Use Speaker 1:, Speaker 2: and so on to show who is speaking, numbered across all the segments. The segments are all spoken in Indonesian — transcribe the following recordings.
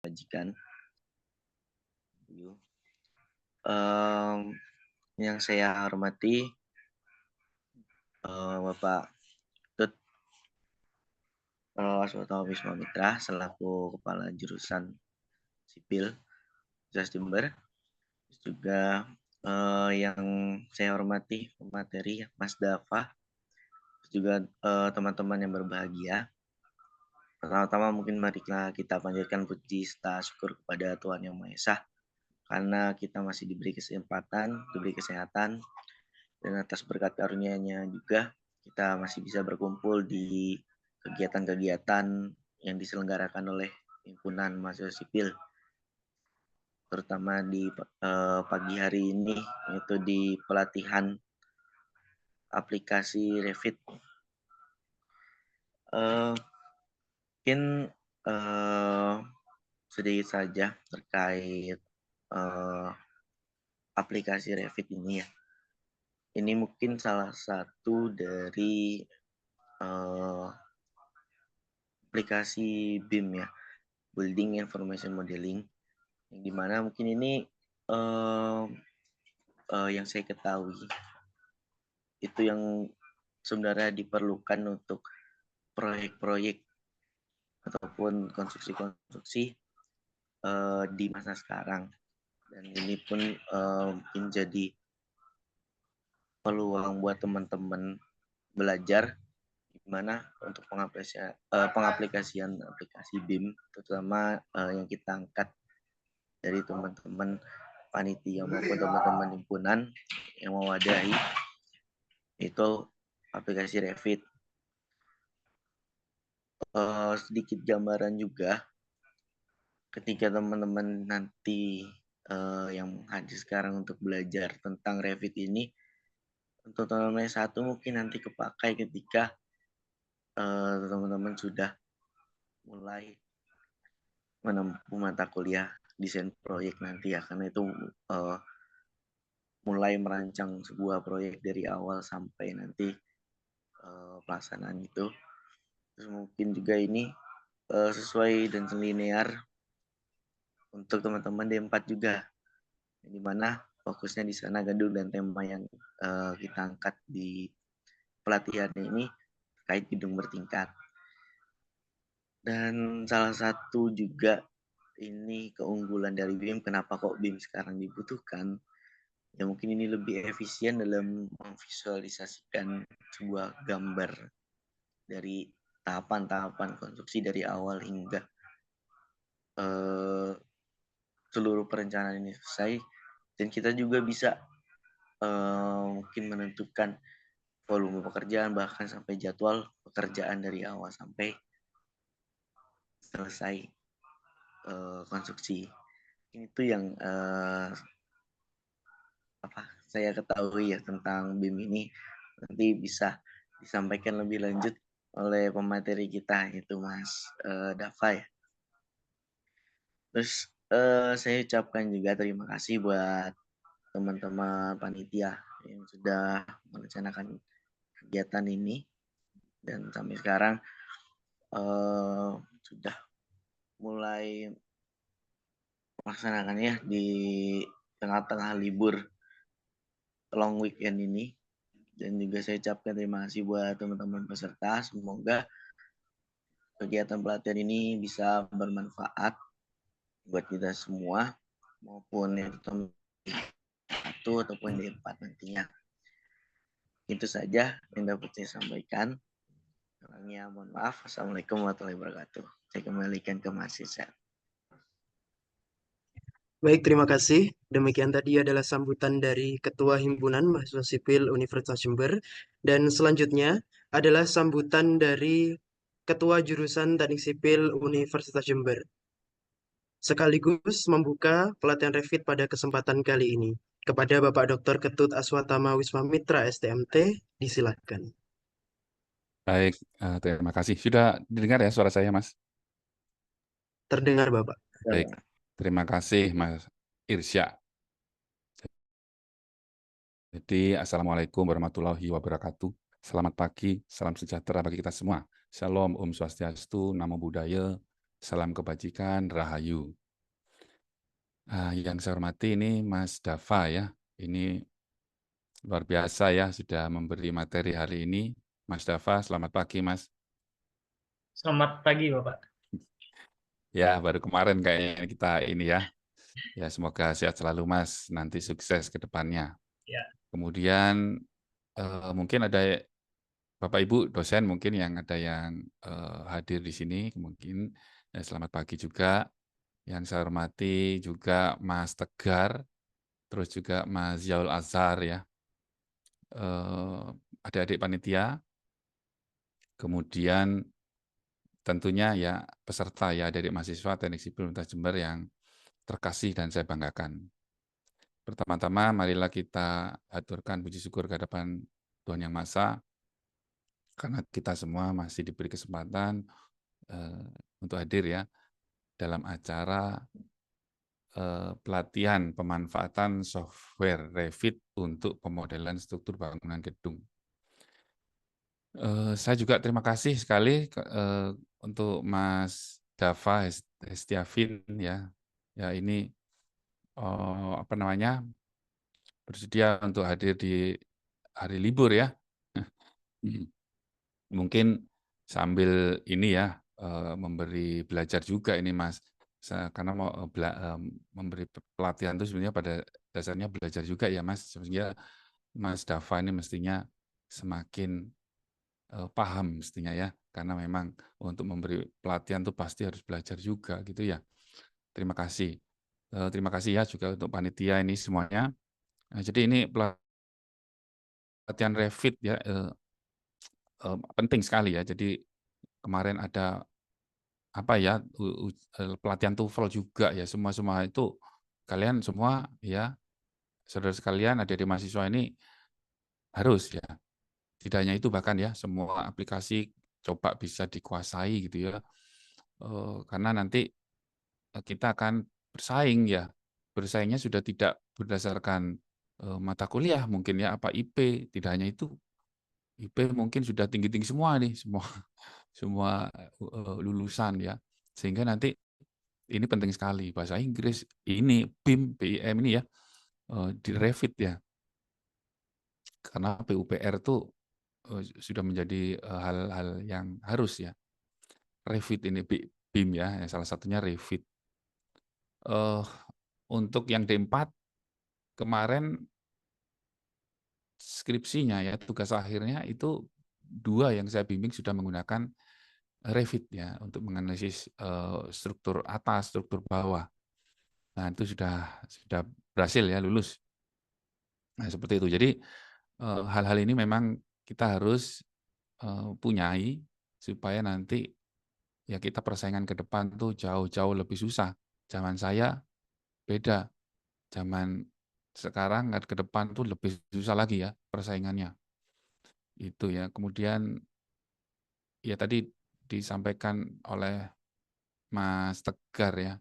Speaker 1: sajikan. Yang saya hormati Bapak Tut Aswatama Wisma Mitra selaku Kepala Jurusan Sipil Universitas Jember. Terus juga yang saya hormati pemateri Mas Dafa, terus juga teman-teman yang berbahagia. Pertama-tama mungkin marilah kita panjatkan puji serta syukur kepada Tuhan Yang Maha Esa karena kita masih diberi kesempatan, diberi kesehatan, dan atas berkat karunia-Nya juga kita masih bisa berkumpul di kegiatan-kegiatan yang diselenggarakan oleh himpunan mahasiswa sipil, terutama di pagi hari ini, yaitu di pelatihan aplikasi Revit. Mungkin sedikit saja terkait aplikasi Revit ini ya. Ini mungkin salah satu dari aplikasi BIM ya, Building Information Modeling, yang dimana mungkin ini yang saya ketahui itu yang sebenarnya diperlukan untuk proyek-proyek ataupun konstruksi-konstruksi di masa sekarang, dan ini pun mungkin jadi peluang buat teman-teman belajar gimana untuk pengaplikasian aplikasi BIM, terutama yang kita angkat dari teman-teman panitia maupun teman-teman himpunan yang mewadahi itu aplikasi Revit. Sedikit gambaran juga ketika teman-teman nanti yang hadir sekarang untuk belajar tentang Revit ini, untuk teman-teman satu mungkin nanti kepakai ketika teman-teman sudah mulai menempuh mata kuliah desain proyek nanti ya, karena itu mulai merancang sebuah proyek dari awal sampai nanti pelaksanaan itu. Terus mungkin juga ini sesuai dan linear untuk teman-teman D4 juga, di mana fokusnya di sana gedung dan tema yang kita angkat di pelatihan ini terkait gedung bertingkat. Dan salah satu juga ini keunggulan dari BIM, kenapa kok BIM sekarang dibutuhkan, ya mungkin ini lebih efisien dalam memvisualisasikan sebuah gambar dari tahapan-tahapan konstruksi dari awal hingga seluruh perencanaan ini selesai, dan kita juga bisa mungkin menentukan volume pekerjaan bahkan sampai jadwal pekerjaan dari awal sampai selesai konstruksi. Itu yang saya ketahui ya tentang BIM ini. Nanti bisa disampaikan lebih lanjut oleh pemateri kita, yaitu Mas Dafa ya. Terus saya ucapkan juga terima kasih buat teman-teman panitia yang sudah merencanakan kegiatan ini, dan sampai sekarang sudah mulai melaksanakannya di tengah-tengah libur long weekend ini. Dan juga saya ucapkan terima kasih buat teman-teman peserta. Semoga kegiatan pelatihan ini bisa bermanfaat buat kita semua, maupun yang D1 ataupun D4 nantinya. Itu saja yang dapat saya sampaikan. Kurangnya mohon maaf. Assalamualaikum warahmatullahi wabarakatuh. Saya kembalikan ke Mas Isan.
Speaker 2: Baik, terima kasih. Demikian tadi adalah sambutan dari Ketua Himpunan Mahasiswa Sipil Universitas Jember. Dan selanjutnya adalah sambutan dari Ketua Jurusan Teknik Sipil Universitas Jember, sekaligus membuka pelatihan Revit pada kesempatan kali ini. Kepada Bapak Dr. Ketut Aswatama Wisma Mitra STMT, disilakan.
Speaker 3: Baik, terima kasih. Sudah didengar ya suara saya, Mas?
Speaker 2: Terdengar, Bapak.
Speaker 3: Baik, terima kasih, Mas Irsya. Jadi, Assalamualaikum warahmatullahi wabarakatuh. Selamat pagi, salam sejahtera bagi kita semua. Shalom, Om Swastiastu, Namo Buddhaya, Salam kebajikan, Rahayu. Yang saya hormati ini Mas Dava ya. Ini luar biasa ya, sudah memberi materi hari ini. Mas Dava, selamat pagi Mas.
Speaker 4: Selamat pagi, Bapak.
Speaker 3: Ya, baru kemarin kayaknya kita ini ya. Ya, semoga sehat selalu Mas, nanti sukses ke depannya.
Speaker 4: Ya.
Speaker 3: Kemudian mungkin ada Bapak Ibu dosen mungkin yang ada yang hadir di sini, mungkin selamat pagi juga. Yang saya hormati juga Mas Tegar, terus juga Mas Yaul Azhar ya, adik-adik panitia, kemudian tentunya ya peserta ya adik-adik mahasiswa Teknik Sipil Universitas Jember yang terkasih dan saya banggakan. Pertama-tama marilah kita aturkan puji syukur ke hadapan Tuhan Yang Maha Esa, karena kita semua masih diberi kesempatan untuk hadir ya dalam acara pelatihan pemanfaatan software Revit untuk pemodelan struktur bangunan gedung. Saya juga terima kasih sekali untuk Mas Dava Hestiavin ya. Ya ini apa namanya? Bersedia untuk hadir di hari libur ya. Mungkin sambil ini ya memberi belajar juga ini Mas. Karena mau memberi pelatihan itu sebenarnya pada dasarnya belajar juga ya Mas. Sehingga Mas Dava ini mestinya semakin paham mestinya ya, karena memang untuk memberi pelatihan itu pasti harus belajar juga gitu ya. Terima kasih. Terima kasih ya juga untuk panitia ini semuanya. Nah, jadi ini pelatihan Revit ya penting sekali ya. Jadi kemarin ada apa ya pelatihan TOEFL juga ya, semua itu kalian semua ya saudara sekalian ada di mahasiswa ini harus ya. Tidak hanya itu bahkan ya semua aplikasi coba bisa dikuasai gitu ya. Karena nanti kita akan bersaing ya. Bersaingnya sudah tidak berdasarkan mata kuliah mungkin ya apa IP, tidak hanya itu. IP mungkin sudah tinggi-tinggi semua nih, semua lulusan ya. Sehingga nanti ini penting sekali bahasa Inggris ini BIM ini ya di Revit ya. Karena PUPR itu sudah menjadi hal-hal yang harus ya. Revit ini BIM ya, salah satunya Revit. Untuk yang D4 kemarin skripsinya ya tugas akhirnya itu 2 yang saya bimbing sudah menggunakan Revit ya untuk menganalisis struktur atas, struktur bawah. Nah, itu sudah berhasil ya lulus. Nah, seperti itu. Jadi hal-hal ini memang kita harus punyai supaya nanti ya kita persaingan ke depan tuh jauh-jauh lebih susah. Zaman saya beda. Zaman sekarang ke depan tuh lebih susah lagi ya persaingannya. Itu ya. Kemudian ya tadi disampaikan oleh Mas Tegar ya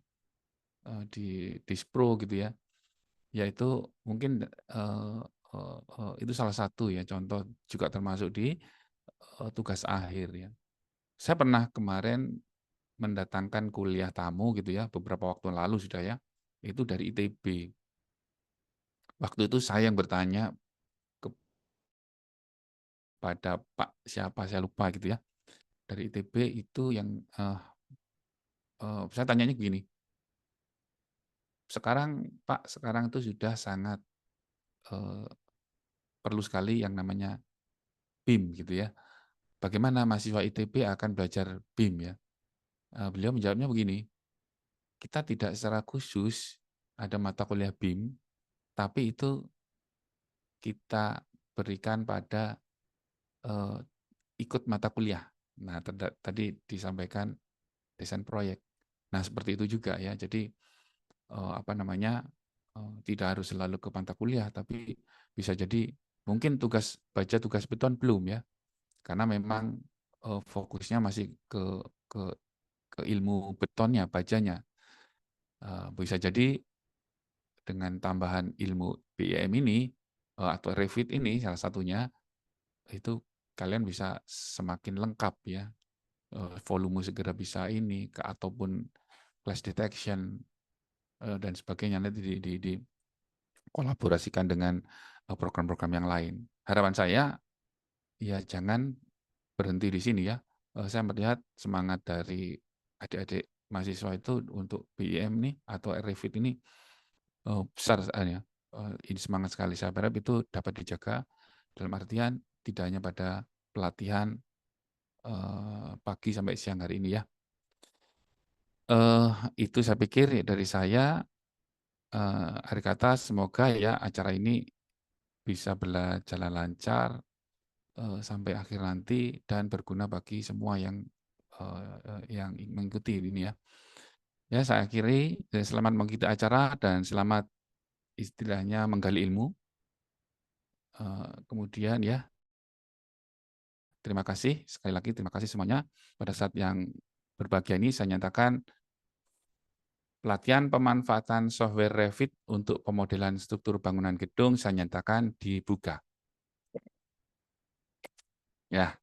Speaker 3: di Dispro gitu ya. Yaitu mungkin itu salah satu ya contoh juga termasuk di tugas akhir ya. Saya pernah kemarin mendatangkan kuliah tamu gitu ya beberapa waktu lalu sudah ya. Itu dari ITB. Waktu itu saya yang bertanya kepada Pak siapa saya lupa gitu ya. Dari ITB itu yang saya tanyanya begini. Sekarang Pak, sekarang itu sudah sangat perlu sekali yang namanya BIM gitu ya. Bagaimana mahasiswa ITB akan belajar BIM ya? Beliau menjawabnya begini, kita tidak secara khusus ada mata kuliah BIM, tapi itu kita berikan pada ikut mata kuliah. Nah, tadi disampaikan desain proyek. Nah, seperti itu juga ya. Jadi apa namanya tidak harus selalu ke mata kuliah, tapi bisa jadi mungkin baca tugas beton belum ya, karena memang fokusnya masih ke ilmu betonnya, bajanya. Bisa jadi dengan tambahan ilmu BIM ini atau Revit ini salah satunya itu kalian bisa semakin lengkap ya volume segera bisa ini, ataupun clash detection, dan sebagainya, nanti dikolaborasikan dengan program-program yang lain. Harapan saya, ya jangan berhenti di sini ya. Saya melihat semangat dari adik-adik mahasiswa itu untuk BIM nih atau REFIT ini besar ya. Ini semangat sekali. Saya berharap itu dapat dijaga dalam artian tidak hanya pada pelatihan pagi sampai siang hari ini ya. Itu saya pikir dari saya. Akhir kata, semoga ya acara ini bisa berjalan lancar sampai akhir nanti dan berguna bagi semua yang mengikuti ini ya. Ya, saya akhiri. Selamat mengikuti acara dan selamat istilahnya menggali ilmu. Kemudian ya, terima kasih sekali lagi, terima kasih semuanya. Pada saat yang berbahagia ini saya nyatakan pelatihan pemanfaatan software Revit untuk pemodelan struktur bangunan gedung saya nyatakan dibuka. Ya,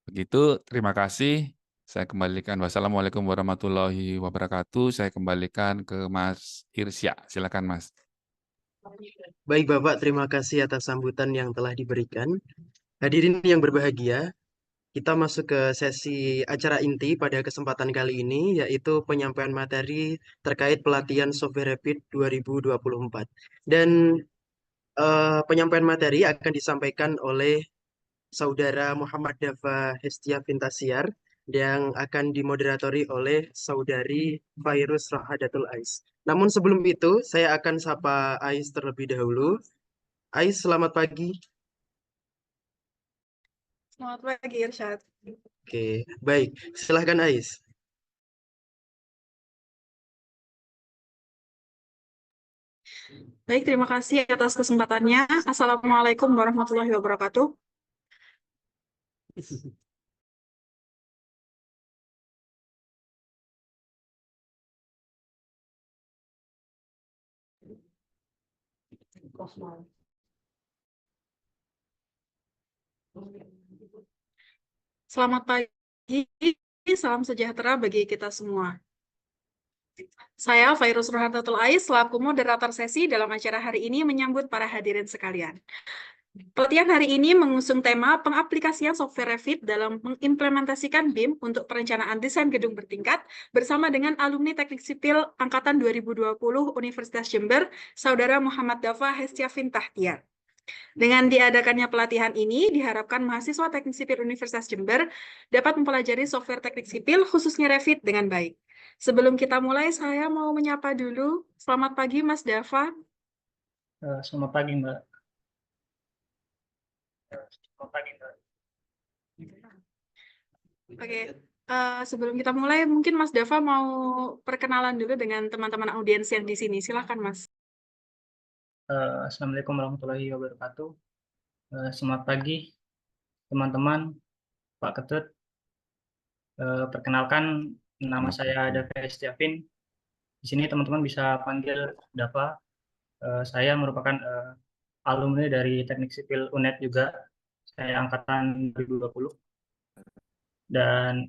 Speaker 3: begitu. Terima kasih. Saya kembalikan. Wassalamualaikum warahmatullahi wabarakatuh. Saya kembalikan ke Mas Irsya. Silakan, Mas.
Speaker 2: Baik Bapak, terima kasih atas sambutan yang telah diberikan. Hadirin yang berbahagia, kita masuk ke sesi acara inti pada kesempatan kali ini, yaitu penyampaian materi terkait pelatihan software Revit 2024. Dan penyampaian materi akan disampaikan oleh Saudara Muhammad Dafa Hestia Fintasiar yang akan dimoderatori oleh Saudari Fairuz Rahadatul Ais. Namun sebelum itu, saya akan sapa Ais terlebih dahulu. Ais, selamat pagi.
Speaker 5: Selamat pagi, Irsyad.
Speaker 2: Oke, baik. Silahkan Ais.
Speaker 5: Baik, terima kasih atas kesempatannya. Assalamualaikum warahmatullahi wabarakatuh. Selamat pagi, salam sejahtera bagi kita semua. Saya Fairuz Rahadatul Ais, selaku moderator sesi dalam acara hari ini menyambut para hadirin sekalian. Pelatihan hari ini mengusung tema pengaplikasian software Revit dalam mengimplementasikan BIM untuk perencanaan desain gedung bertingkat bersama dengan alumni Teknik Sipil Angkatan 2020 Universitas Jember, Saudara Muhammad Dafa Hestia Fintasiar. Dengan diadakannya pelatihan ini, diharapkan mahasiswa Teknik Sipil Universitas Jember dapat mempelajari software teknik sipil, khususnya Revit, dengan baik. Sebelum kita mulai, saya mau menyapa dulu. Selamat pagi, Mas Dafa.
Speaker 4: Selamat pagi, Mbak. Selamat pagi, Mbak.
Speaker 5: Oke, sebelum kita mulai, mungkin Mas Dafa mau perkenalan dulu dengan teman-teman audiens yang di sini. Silakan, Mas.
Speaker 4: Assalamualaikum warahmatullahi wabarakatuh. Selamat pagi, teman-teman, Pak Ketut. Perkenalkan, nama saya Dafa Hestiafin. Di sini teman-teman bisa panggil Dafa. Saya merupakan alumni dari Teknik Sipil UNED juga. Saya angkatan 2020. Dan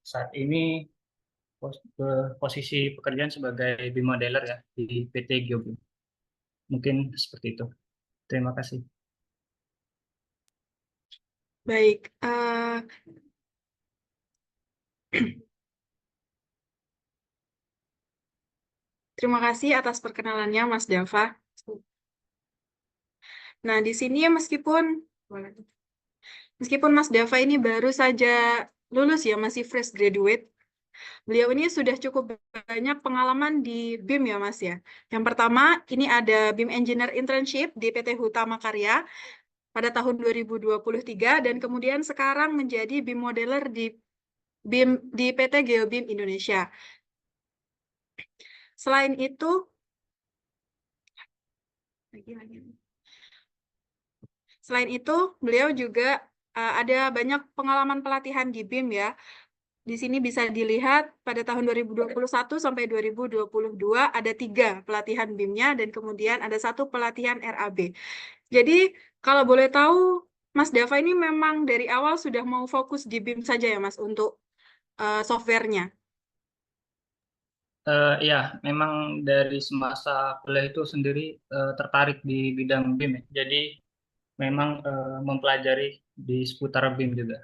Speaker 4: saat ini posisi pekerjaan sebagai BIM modeler ya di PT Geobim. Mungkin seperti itu. Terima kasih.
Speaker 5: Baik. Terima kasih atas perkenalannya, Mas Dafa. Nah, di sini meskipun Mas Dafa ini baru saja lulus ya, masih fresh graduate, beliau ini sudah cukup banyak pengalaman di BIM ya, Mas ya. Yang pertama, ini ada BIM Engineer Internship di PT Hutama Karya pada tahun 2023, dan kemudian sekarang menjadi BIM Modeler di PT Geobim Indonesia. Selain itu, beliau juga ada banyak pengalaman pelatihan di BIM ya. Di sini bisa dilihat pada tahun 2021 sampai 2022 ada 3 pelatihan BIM-nya dan kemudian ada 1 pelatihan RAB. Jadi kalau boleh tahu, Mas Dafa ini memang dari awal sudah mau fokus di BIM saja ya, Mas, untuk softwarenya?
Speaker 4: Ya, memang dari semasa kuliah itu sendiri tertarik di bidang BIM ya. Jadi memang mempelajari di seputar BIM juga.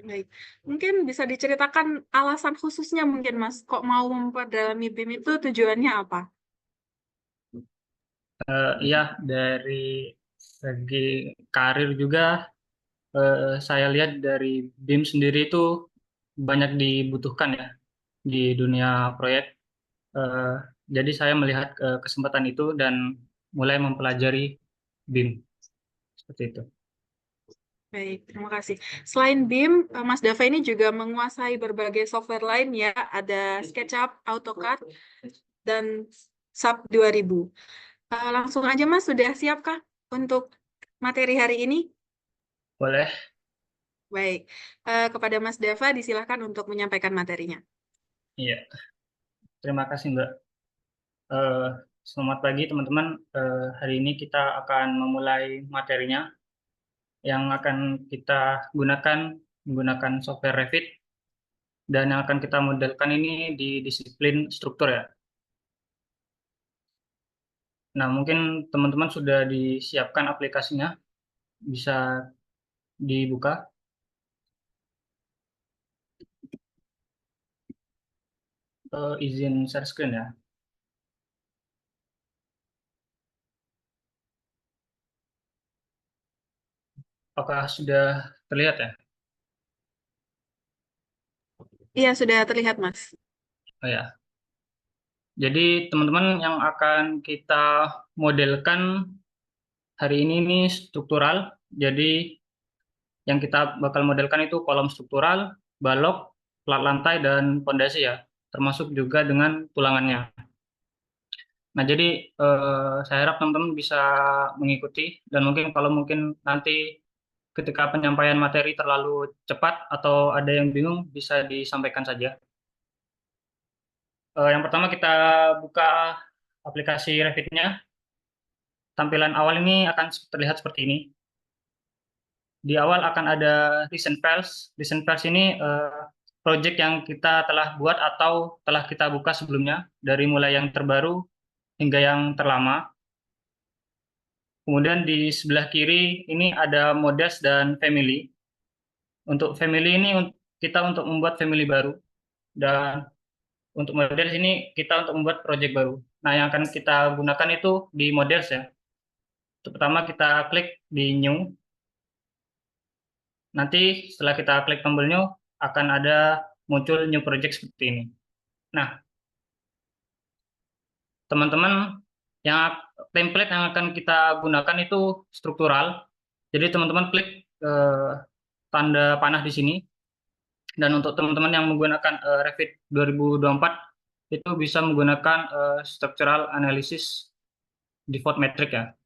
Speaker 5: Baik. Mungkin bisa diceritakan alasan khususnya mungkin Mas, kok mau memperdalami BIM itu tujuannya apa?
Speaker 4: Ya, dari segi karir juga saya lihat dari BIM sendiri itu banyak dibutuhkan ya di dunia proyek. Eh, jadi saya melihat kesempatan itu dan mulai mempelajari BIM seperti itu.
Speaker 5: Baik, terima kasih. Selain BIM, Mas Dava ini juga menguasai berbagai software lain ya, ada SketchUp, AutoCAD, dan SAP 2000. Langsung aja Mas, sudah siapkah untuk materi hari ini?
Speaker 4: Boleh?
Speaker 5: Baik, kepada Mas Dava disilahkan untuk menyampaikan materinya.
Speaker 4: Iya. Terima kasih Mbak. Eh, Selamat pagi teman-teman. Hari ini kita akan memulai materinya yang akan kita gunakan menggunakan software Revit dan yang akan kita modelkan ini di disiplin struktur ya. Nah, mungkin teman-teman sudah disiapkan aplikasinya, bisa dibuka. Izin share screen ya. Apakah sudah terlihat ya?
Speaker 5: Iya, sudah terlihat Mas.
Speaker 4: Oh ya. Jadi teman-teman yang akan kita modelkan hari ini struktural. Jadi yang kita bakal modelkan itu kolom struktural, balok, plat lantai, dan pondasi ya. Termasuk juga dengan tulangannya. Nah, jadi saya harap teman-teman bisa mengikuti dan mungkin nanti ketika penyampaian materi terlalu cepat atau ada yang bingung bisa disampaikan saja. Yang pertama kita buka aplikasi Revit-nya. Tampilan awal ini akan terlihat seperti ini. Di awal akan ada recent files. Recent files ini project yang kita telah buat atau telah kita buka sebelumnya, dari mulai yang terbaru hingga yang terlama. Kemudian di sebelah kiri ini ada models dan family. Untuk family ini kita untuk membuat family baru, dan untuk models ini kita untuk membuat project baru. Nah, yang akan kita gunakan itu di models ya. Pertama kita klik di new. Nanti setelah kita klik tombol new akan ada muncul new project seperti ini. Nah, teman-teman, yang template yang akan kita gunakan itu struktural. Jadi teman-teman klik tanda panah di sini. Dan untuk teman-teman yang menggunakan Revit 2024 itu bisa menggunakan structural analysis default metric ya.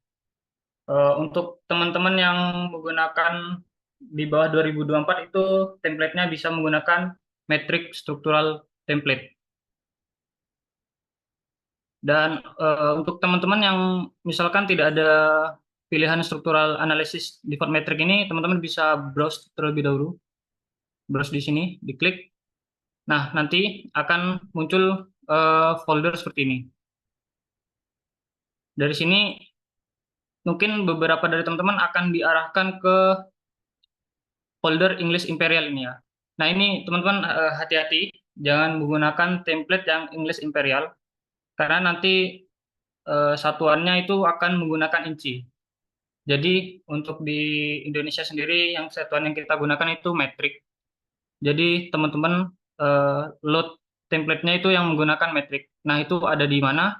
Speaker 4: Untuk teman-teman yang menggunakan di bawah 2024 itu template-nya bisa menggunakan metric structural template. Dan untuk teman-teman yang misalkan tidak ada pilihan structural analysis default metric ini, teman-teman bisa browse terlebih dahulu. Browse di sini, diklik. Nah, nanti akan muncul folder seperti ini. Dari sini mungkin beberapa dari teman-teman akan diarahkan ke folder English Imperial ini ya. Nah, ini teman-teman hati-hati, jangan menggunakan template yang English Imperial, karena nanti satuannya itu akan menggunakan inci. Jadi untuk di Indonesia sendiri yang satuan yang kita gunakan itu metrik. Jadi teman-teman load template-nya itu yang menggunakan metrik. Nah, itu ada di mana?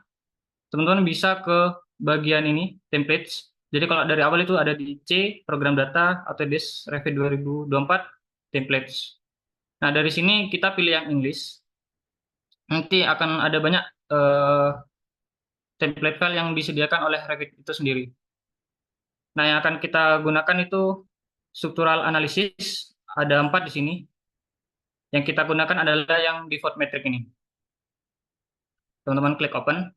Speaker 4: Teman-teman bisa ke bagian ini, templates. Jadi kalau dari awal itu ada di C, program data, atau des Revit 2024, templates. Nah, dari sini kita pilih yang English. Nanti akan ada banyak template file yang disediakan oleh Revit itu sendiri. Nah, yang akan kita gunakan itu structural analysis, ada 4 di sini. Yang kita gunakan adalah yang default metric ini. Teman-teman klik open,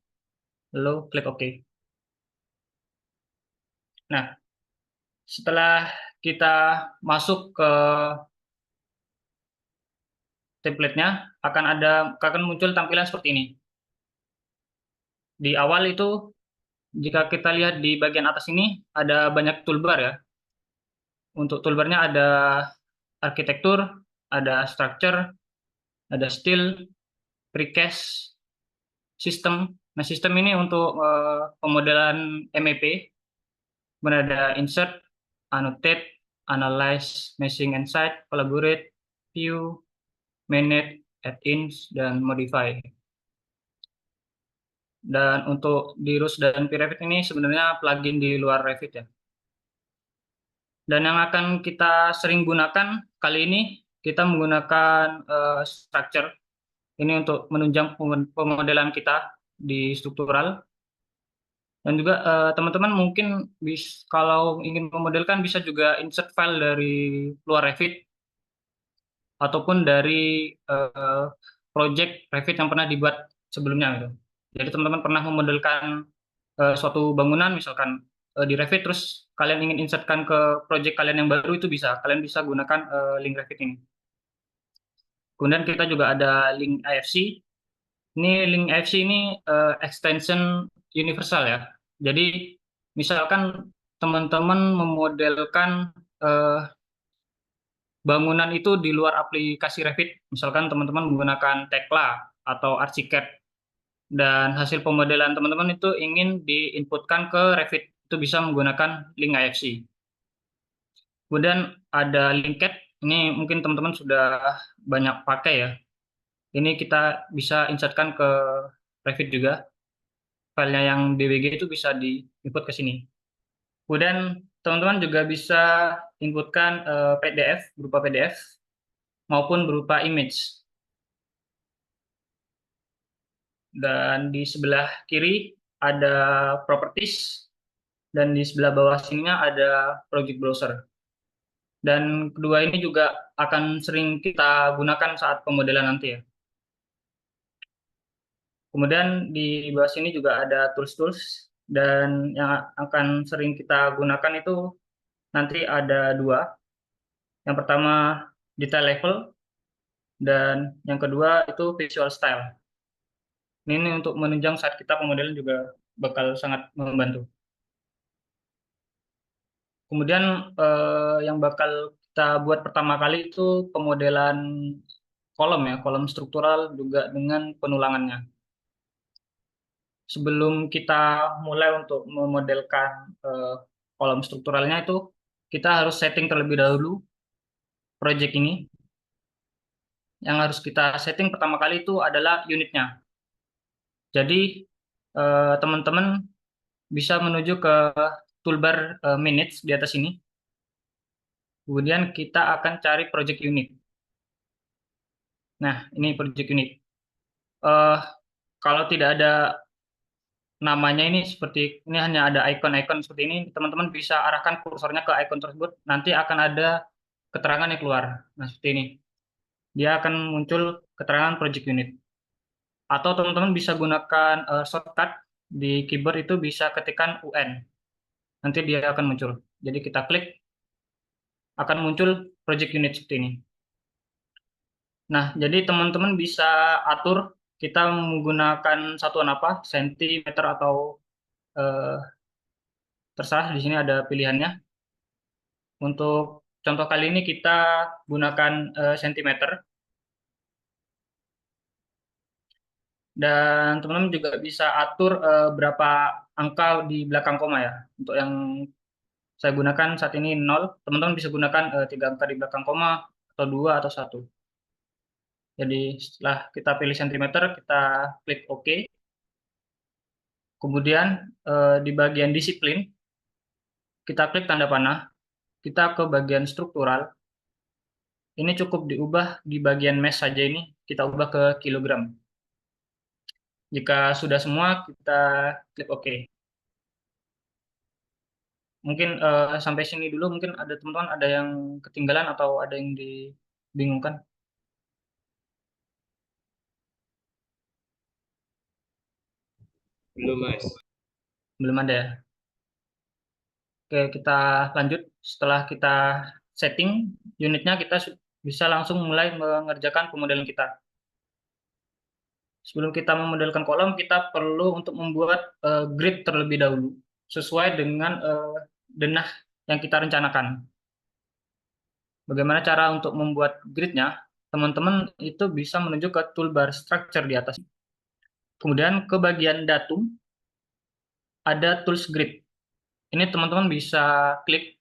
Speaker 4: lalu klik OK. Nah, setelah kita masuk ke template-nya akan muncul tampilan seperti ini. Di awal itu, jika kita lihat di bagian atas ini, ada banyak toolbar ya. Untuk toolbarnya ada arsitektur, ada structure, ada style, precast, sistem. Nah, sistem ini untuk pemodelan MEP, kemudian ada insert, annotate, analyze, meshing and site, collaborate, view, manage, add-ins, dan modify. Dan untuk di Rust dan P-Revit ini sebenarnya plugin di luar Revit ya. Dan yang akan kita sering gunakan kali ini, kita menggunakan structure. Ini untuk menunjang pemodelan kita di struktural. Dan juga teman-teman mungkin kalau ingin memodelkan bisa juga insert file dari luar Revit ataupun dari project Revit yang pernah dibuat sebelumnya gitu. Jadi teman-teman pernah memodelkan suatu bangunan misalkan di Revit, terus kalian ingin insertkan ke project kalian yang baru, itu bisa. Kalian bisa gunakan link Revit ini. Kemudian kita juga ada link IFC. Ini link IFC ini extension universal ya. Jadi misalkan teman-teman memodelkan bangunan itu di luar aplikasi Revit, misalkan teman-teman menggunakan Tekla atau ArchiCAD, dan hasil pemodelan teman-teman itu ingin diinputkan ke Revit, itu bisa menggunakan link IFC. Kemudian ada Linked, ini mungkin teman-teman sudah banyak pakai ya. Ini kita bisa insertkan ke Revit juga. Filenya yang DWG itu bisa diinput ke sini. Kemudian teman-teman juga bisa inputkan PDF, berupa PDF, maupun berupa image. Dan di sebelah kiri ada properties, dan di sebelah bawah sininya ada project browser. Dan kedua ini juga akan sering kita gunakan saat pemodelan nanti ya. Kemudian di bawah sini juga ada tools-tools, dan yang akan sering kita gunakan itu nanti ada dua. Yang pertama detail level, dan yang kedua itu visual style. Ini untuk menunjang saat kita pemodelan juga bakal sangat membantu. Kemudian yang bakal kita buat pertama kali itu pemodelan kolom ya, kolom struktural juga dengan penulangannya. Sebelum kita mulai untuk memodelkan kolom strukturalnya itu, kita harus setting terlebih dahulu project ini. Yang harus kita setting pertama kali itu adalah unitnya. Jadi teman-teman bisa menuju ke toolbar minutes di atas ini. Kemudian kita akan cari project unit. Nah, ini project unit. Kalau tidak ada namanya, ini seperti ini hanya ada icon-icon seperti ini, teman-teman bisa arahkan kursornya ke icon tersebut, nanti akan ada keterangan yang keluar. Nah, seperti ini. Dia akan muncul keterangan project unit. Atau teman-teman bisa gunakan shortcut di keyboard, itu bisa ketikkan UN. Nanti dia akan muncul. Jadi kita klik, akan muncul project unit seperti ini. Nah, jadi teman-teman bisa atur kita menggunakan satuan apa, sentimeter atau terserah, di sini ada pilihannya. Untuk contoh kali ini kita gunakan sentimeter. Dan teman-teman juga bisa atur berapa angka di belakang koma ya. Untuk yang saya gunakan saat ini 0, teman-teman bisa gunakan 3 angka di belakang koma, atau 2 atau 1. Jadi setelah kita pilih sentimeter, kita klik OK. Kemudian di bagian disiplin, kita klik tanda panah, kita ke bagian struktural. Ini cukup diubah di bagian mesh saja, ini kita ubah ke kilogram. Jika sudah semua, kita klik OK. Mungkin sampai sini dulu, mungkin ada teman-teman ada yang ketinggalan atau ada yang dibingungkan.
Speaker 2: Belum, Mas.
Speaker 4: Belum ada ya? Oke, kita lanjut. Setelah kita setting unitnya, kita bisa langsung mulai mengerjakan pemodelan kita. Sebelum kita memodelkan kolom, kita perlu untuk membuat grid terlebih dahulu, sesuai dengan denah yang kita rencanakan. Bagaimana cara untuk membuat gridnya? Teman-teman itu bisa menuju ke toolbar structure di atas. Kemudian ke bagian datum, ada tools grid. Ini teman-teman bisa klik,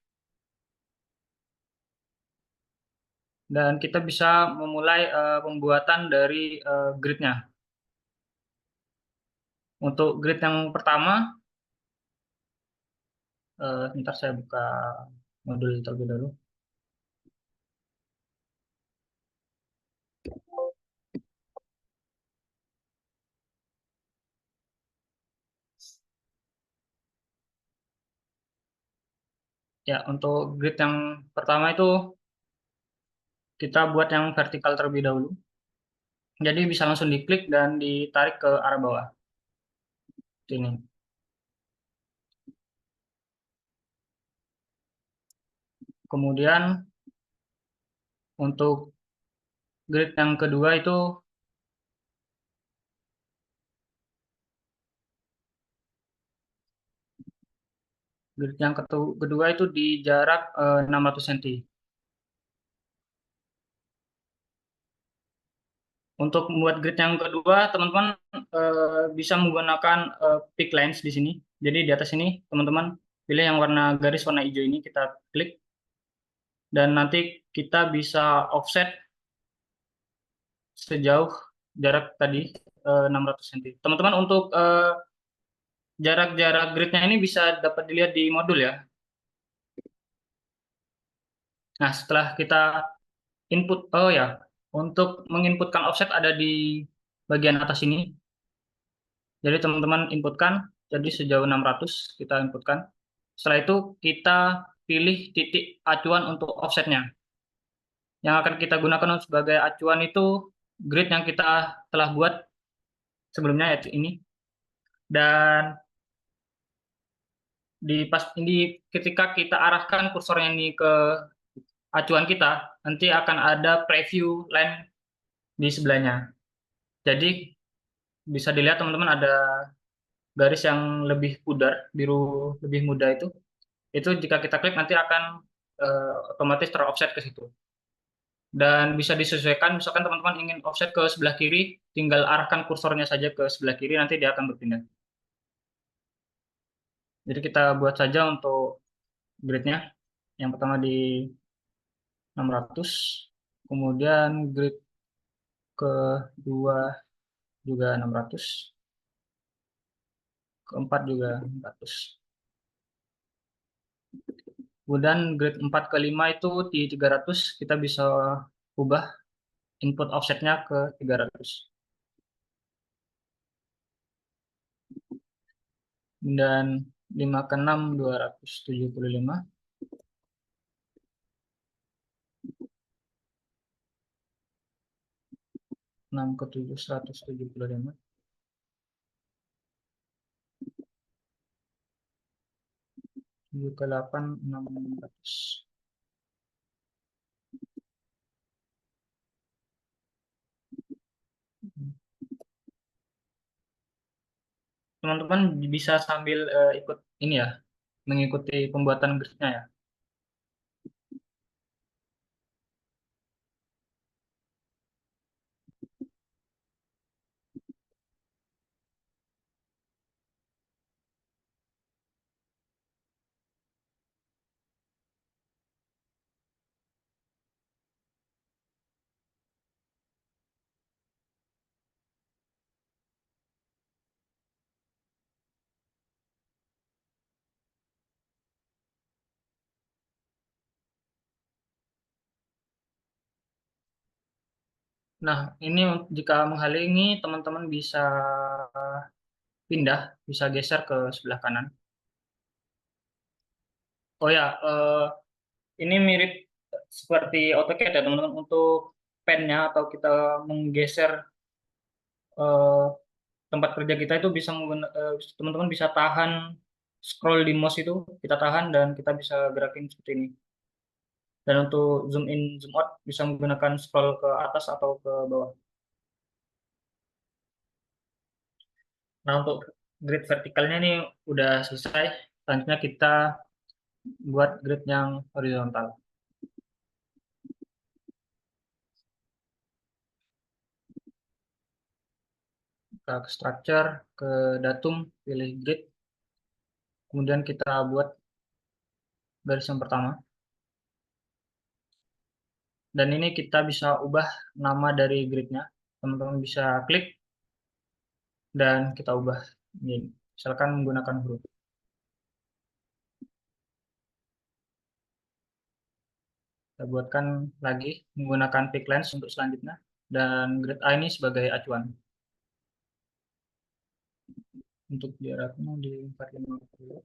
Speaker 4: dan kita bisa memulai pembuatan dari gridnya. Untuk grid yang pertama, sebentar saya buka modul terlebih dahulu. Ya, untuk grid yang pertama itu kita buat yang vertikal terlebih dahulu. Jadi bisa langsung diklik dan ditarik ke arah bawah. Ini. Kemudian untuk grid yang kedua itu di jarak 600 cm. Untuk membuat grid yang kedua, teman-teman bisa menggunakan pick lines di sini. Jadi di atas ini, teman-teman pilih yang warna garis warna hijau ini, kita klik. Dan nanti kita bisa offset sejauh jarak tadi 600 cm. Teman-teman untuk jarak-jarak gridnya ini bisa dapat dilihat di modul ya. Nah, setelah kita input, oh ya, untuk menginputkan offset ada di bagian atas ini. Jadi teman-teman inputkan, jadi sejauh 600 kita inputkan. Setelah itu kita pilih titik acuan untuk offsetnya. Yang akan kita gunakan sebagai acuan itu grid yang kita telah buat sebelumnya, yaitu ini. Dan ketika kita arahkan kursornya ini ke acuan kita, nanti akan ada preview line di sebelahnya. Jadi bisa dilihat teman-teman ada garis yang lebih pudar, biru lebih muda itu jika kita klik nanti akan otomatis teroffset ke situ. Dan bisa disesuaikan, misalkan teman-teman ingin offset ke sebelah kiri, tinggal arahkan kursornya saja ke sebelah kiri, nanti dia akan berpindah. Jadi kita buat saja untuk gridnya. Yang pertama di 600, kemudian grid kedua juga 600, keempat juga 600. Kemudian grid 4 ke 5 itu di 300, kita bisa ubah input offsetnya ke 300. Dan 5 ke 6, 275. 6 ke 7, 175. 7 ke 8, 600. Teman-teman bisa sambil ikut ini ya, mengikuti pembuatan gridnya ya. Nah, ini jika menghalangi, teman-teman bisa pindah, bisa geser ke sebelah kanan. Oh ya, ini mirip seperti AutoCAD ya teman-teman. Untuk pennya atau kita menggeser eh, tempat kerja kita itu bisa teman-teman bisa tahan scroll di mouse itu, kita tahan dan kita bisa gerakin seperti ini. Dan untuk zoom in, zoom out bisa menggunakan scroll ke atas atau ke bawah. Nah, untuk grid vertikalnya ini udah selesai. Selanjutnya kita buat grid yang horizontal. Kita ke structure, ke datum, pilih grid. Kemudian kita buat garis yang pertama. Dan ini kita bisa ubah nama dari gridnya. Teman-teman bisa klik dan kita ubah. Ini, misalkan menggunakan huruf. Kita buatkan lagi menggunakan pick lens untuk selanjutnya. Dan grid A ini sebagai acuan. Untuk jaraknya di 450.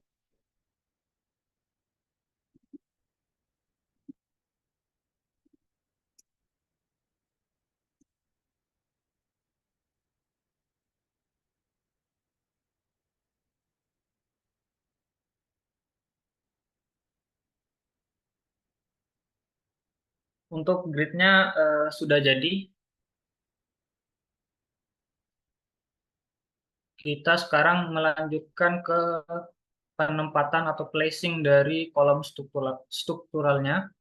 Speaker 4: Untuk gridnya sudah jadi. Kita sekarang melanjutkan ke penempatan atau placing dari kolom strukturalnya.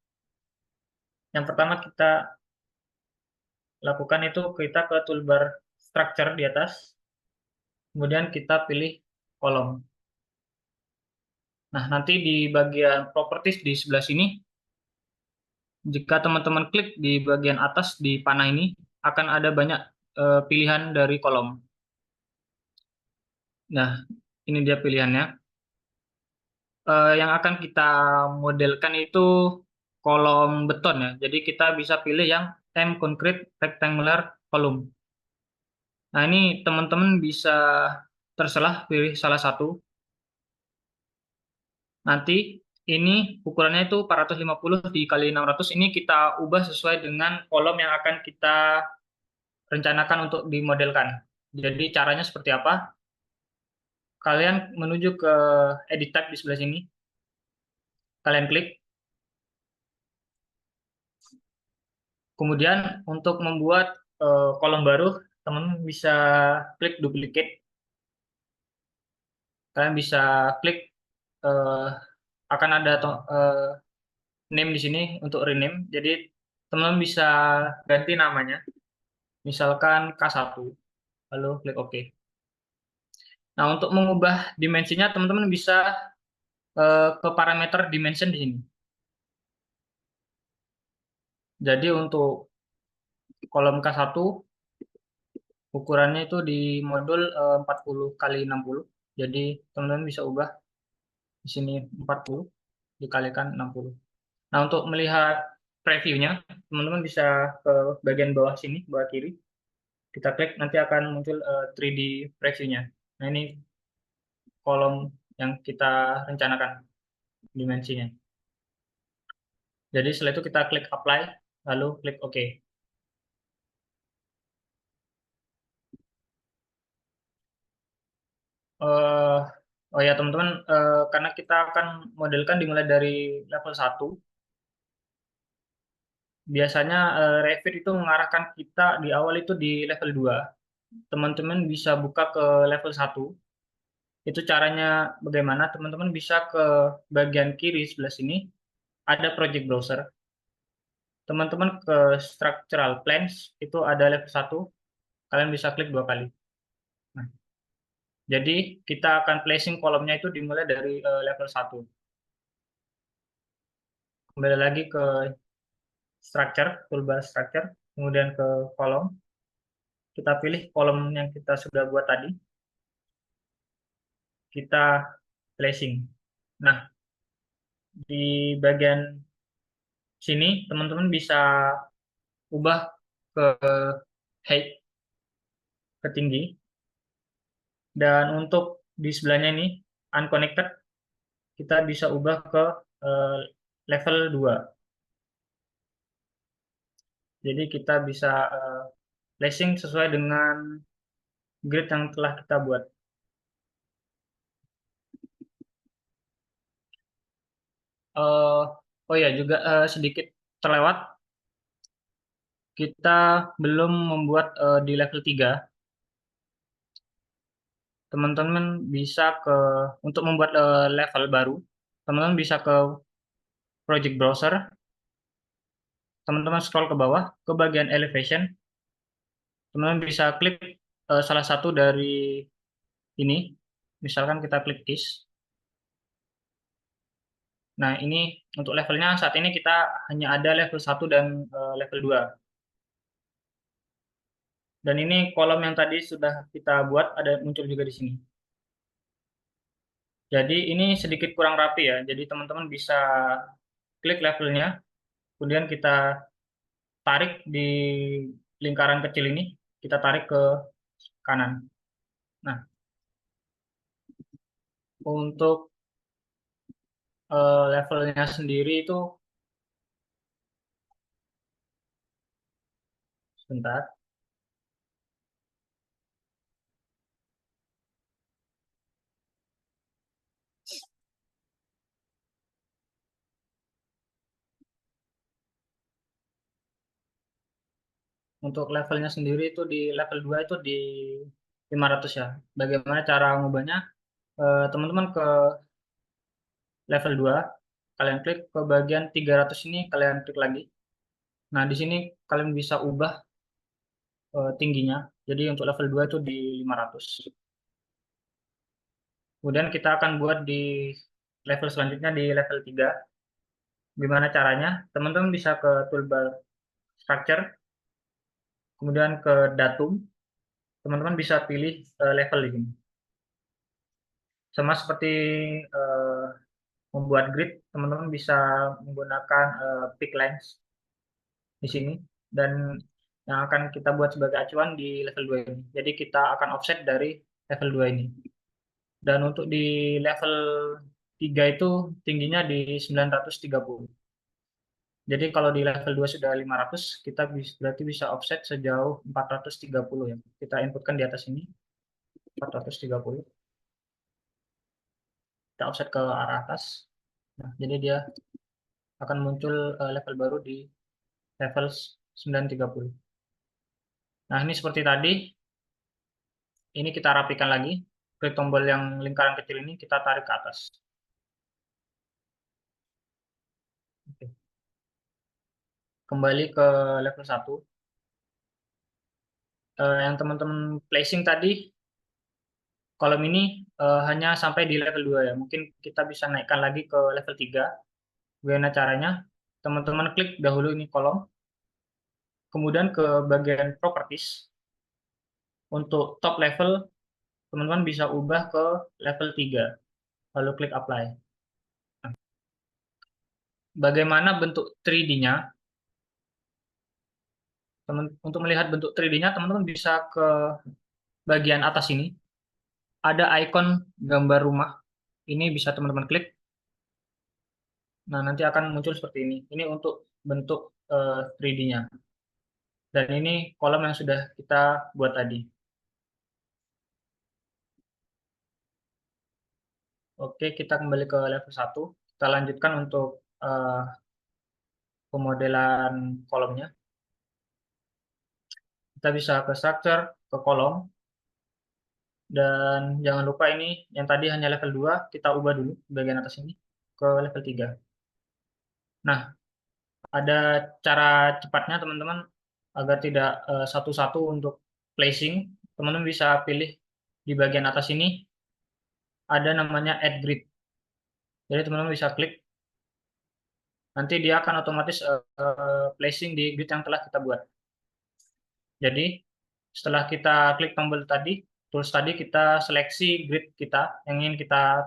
Speaker 4: Yang pertama kita lakukan itu kita ke toolbar structure di atas. Kemudian kita pilih kolom. Nah, nanti di bagian properties di sebelah sini, jika teman-teman klik di bagian atas di panah ini, akan ada banyak pilihan dari kolom. Nah, ini dia pilihannya. Yang akan kita modelkan itu kolom beton ya. Jadi kita bisa pilih yang M-Concrete Rectangular Column. Nah, ini teman-teman bisa terserah pilih salah satu. Nanti ini ukurannya itu 450 dikali 600. Ini kita ubah sesuai dengan kolom yang akan kita rencanakan untuk dimodelkan. Jadi caranya seperti apa? Kalian menuju ke Edit Type di sebelah sini. Kalian klik. Kemudian untuk membuat kolom baru, teman-teman bisa klik duplicate. Kalian bisa klik akan ada name di sini untuk rename. Jadi teman-teman bisa ganti namanya. Misalkan K1. Lalu klik OK. Nah, untuk mengubah dimensinya teman-teman bisa ke parameter dimension di sini. Jadi untuk kolom K1 ukurannya itu di modul 40 kali 60. Jadi teman-teman bisa ubah di sini 40 dikalikan 60. Nah, untuk melihat previewnya, teman-teman bisa ke bagian bawah sini, bawah kiri. Kita klik, nanti akan muncul 3D previewnya. Nah, ini kolom yang kita rencanakan dimensinya. Jadi setelah itu kita klik apply, lalu klik OK. Oh ya teman-teman, karena kita akan modelkan dimulai dari level 1, biasanya Revit itu mengarahkan kita di awal itu di level 2. Teman-teman bisa buka ke level 1. Itu caranya bagaimana? Teman-teman bisa ke bagian kiri sebelah sini, ada project browser. Teman-teman ke structural plans, itu ada level 1, kalian bisa klik 2 kali. Nah, jadi kita akan placing kolomnya itu dimulai dari level 1. Kembali lagi ke structure, toolbar structure, kemudian ke kolom. Kita pilih kolom yang kita sudah buat tadi. Kita placing. Nah, di bagian sini teman-teman bisa ubah ke height, ke tinggi. Dan untuk di sebelahnya ini unconnected, kita bisa ubah ke level 2. Jadi kita bisa placing sesuai dengan grid yang telah kita buat. Oh ya, juga sedikit terlewat, kita belum membuat di level 3. Teman-teman bisa untuk membuat level baru, teman-teman bisa ke project browser, teman-teman scroll ke bawah, ke bagian elevation, teman-teman bisa klik salah satu dari ini, misalkan kita klik is. Nah, ini untuk levelnya saat ini kita hanya ada level 1 dan level 2. Dan ini kolom yang tadi sudah kita buat ada muncul juga di sini. Jadi ini sedikit kurang rapi ya. Jadi teman-teman bisa klik levelnya, kemudian kita tarik di lingkaran kecil ini, kita tarik ke kanan. Nah, untuk levelnya sendiri itu, sebentar. Untuk levelnya sendiri itu di level 2 itu di 500 ya. Bagaimana cara ngubahnya? Teman-teman ke level 2, kalian klik ke bagian 300 ini, kalian klik lagi. Nah, di sini kalian bisa ubah tingginya. Jadi untuk level 2 itu di 500. Kemudian kita akan buat di level selanjutnya di level 3. Gimana caranya? Teman-teman bisa ke toolbar structure, kemudian ke datum. Teman-teman bisa pilih level ini. Sama seperti eh, membuat grid, teman-teman bisa menggunakan pick lines di sini. Dan yang akan kita buat sebagai acuan di level 2 ini. Jadi kita akan offset dari level 2 ini. Dan untuk di level 3 itu tingginya di 930. Jadi kalau di level 2 sudah 500, kita berarti bisa offset sejauh 430 ya. Kita inputkan di atas ini, 430. Kita offset ke arah atas. Nah, jadi dia akan muncul level baru di level 930. Nah, ini seperti tadi. Ini kita rapikan lagi. Klik tombol yang lingkaran kecil ini, kita tarik ke atas. Oke. Kembali ke level 1. Yang teman-teman placing tadi, kolom ini hanya sampai di level 2 ya. Mungkin kita bisa naikkan lagi ke level 3. Bagaimana caranya? Teman-teman klik dahulu ini kolom, kemudian ke bagian properties. Untuk top level, teman-teman bisa ubah ke level 3, lalu klik apply. Nah, bagaimana bentuk 3D-nya? Untuk melihat bentuk 3D-nya, teman-teman bisa ke bagian atas ini. Ada ikon gambar rumah. Ini bisa teman-teman klik. Nah, nanti akan muncul seperti ini. Ini untuk bentuk 3D-nya. Dan ini kolom yang sudah kita buat tadi. Oke, kita kembali ke level 1. Kita lanjutkan untuk pemodelan kolomnya. Kita bisa ke structure, ke kolom. Dan jangan lupa ini yang tadi hanya level 2, kita ubah dulu bagian atas ini ke level 3. Nah, ada cara cepatnya teman-teman agar tidak satu-satu untuk placing. Teman-teman bisa pilih di bagian atas ini ada namanya add grid. Jadi teman-teman bisa klik, nanti dia akan otomatis placing di grid yang telah kita buat. Jadi setelah kita klik tombol tadi, tools tadi, kita seleksi grid kita yang ingin kita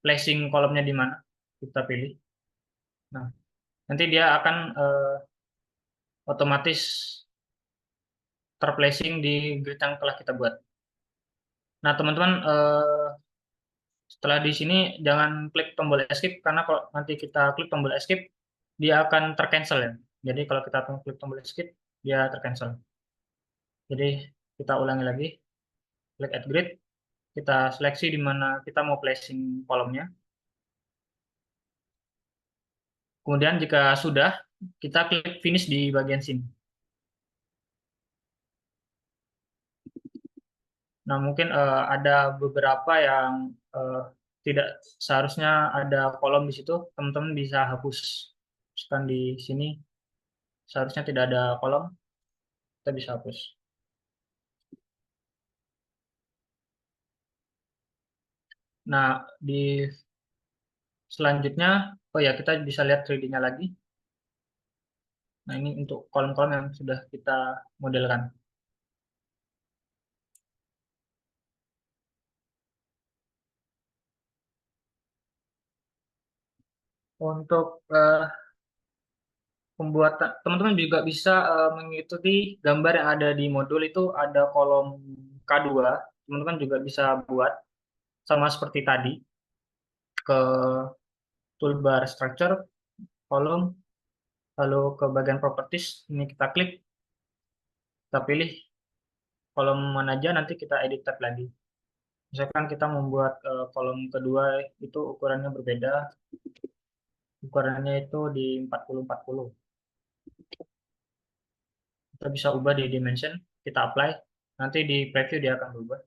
Speaker 4: placing kolomnya di mana, kita pilih. Nah, nanti dia akan otomatis terplacing di grid yang telah kita buat. Nah, teman-teman, setelah di sini jangan klik tombol escape, karena kalau nanti kita klik tombol escape, dia akan tercancel ya. Jadi kalau kita klik tombol escape, dia tercancel. Jadi kita ulangi lagi, klik add grid, kita seleksi di mana kita mau placing kolomnya. Kemudian jika sudah, kita klik finish di bagian sini. Nah, mungkin ada beberapa yang tidak seharusnya ada kolom di situ, teman-teman bisa hapus. Misalkan di sini seharusnya tidak ada kolom, kita bisa hapus. Nah, di selanjutnya, oh ya, kita bisa lihat 3D-nya lagi. Nah, ini untuk kolom-kolom yang sudah kita modelkan. Untuk pembuatan, teman-teman juga bisa mengikuti gambar yang ada di modul itu ada kolom K2. Teman-teman juga bisa buat sama seperti tadi ke toolbar structure, kolom, lalu ke bagian properties, ini kita klik, kita pilih kolom mana aja, nanti kita edit tab lagi. Misalkan kita membuat kolom kedua itu ukurannya berbeda, ukurannya itu di 40-40. Kita bisa ubah di dimension, kita apply, nanti di preview dia akan berubah.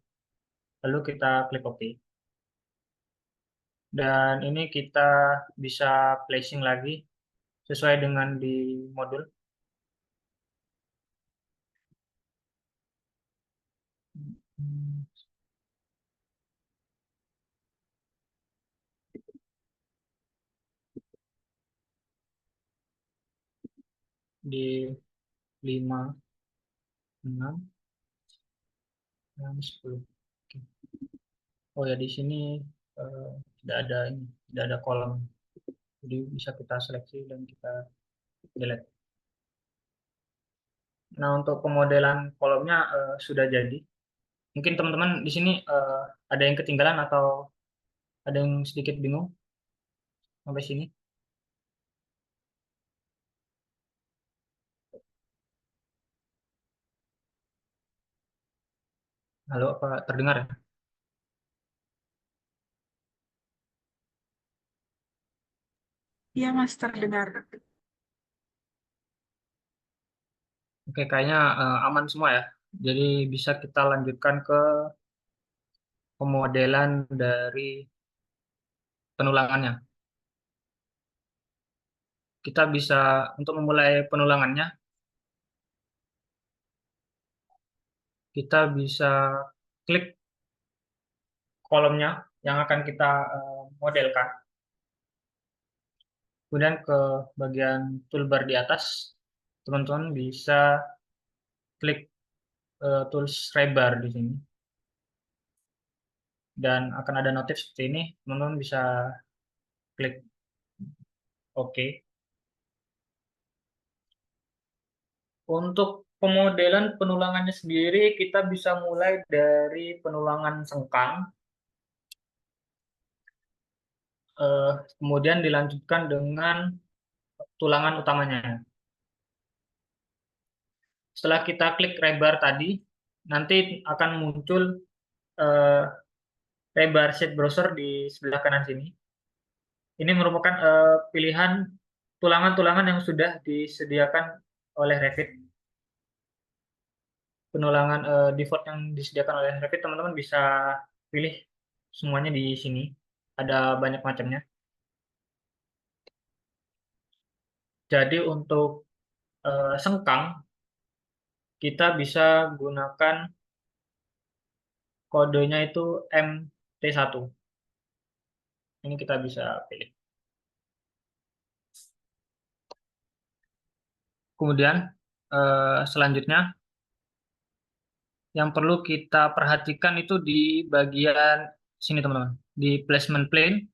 Speaker 4: Lalu kita klik OK. Dan ini kita bisa placing lagi sesuai dengan di modul. Di 5, 6, dan 10. Oke. Oh ya, di sini tidak ada ini, tidak ada kolom. Jadi bisa kita seleksi dan kita delete. Nah, untuk pemodelan kolomnya sudah jadi. Mungkin teman-teman di sini ada yang ketinggalan atau ada yang sedikit bingung sampai sini. Halo, apa terdengar ya?
Speaker 5: Iya, Mas, terdengar.
Speaker 4: Oke, kayaknya aman semua ya. Jadi bisa kita lanjutkan ke pemodelan dari penulangannya. Kita bisa, untuk memulai penulangannya, kita bisa klik kolomnya yang akan kita modelkan. Kemudian ke bagian toolbar di atas, teman-teman bisa klik tools rebar di sini. Dan akan ada notif seperti ini, teman-teman bisa klik OK. Untuk pemodelan penulangannya sendiri, kita bisa mulai dari penulangan sengkang, kemudian dilanjutkan dengan tulangan utamanya. Setelah kita klik rebar tadi, nanti akan muncul rebar sheet browser di sebelah kanan sini. Ini merupakan pilihan tulangan-tulangan yang sudah disediakan oleh Revit. Penulangan default yang disediakan oleh Revit, teman-teman bisa pilih semuanya di sini. Ada banyak macamnya. Jadi untuk sengkang, kita bisa gunakan kodenya itu MT1. Ini kita bisa pilih. Kemudian selanjutnya, yang perlu kita perhatikan itu di bagian sini teman-teman, di placement plane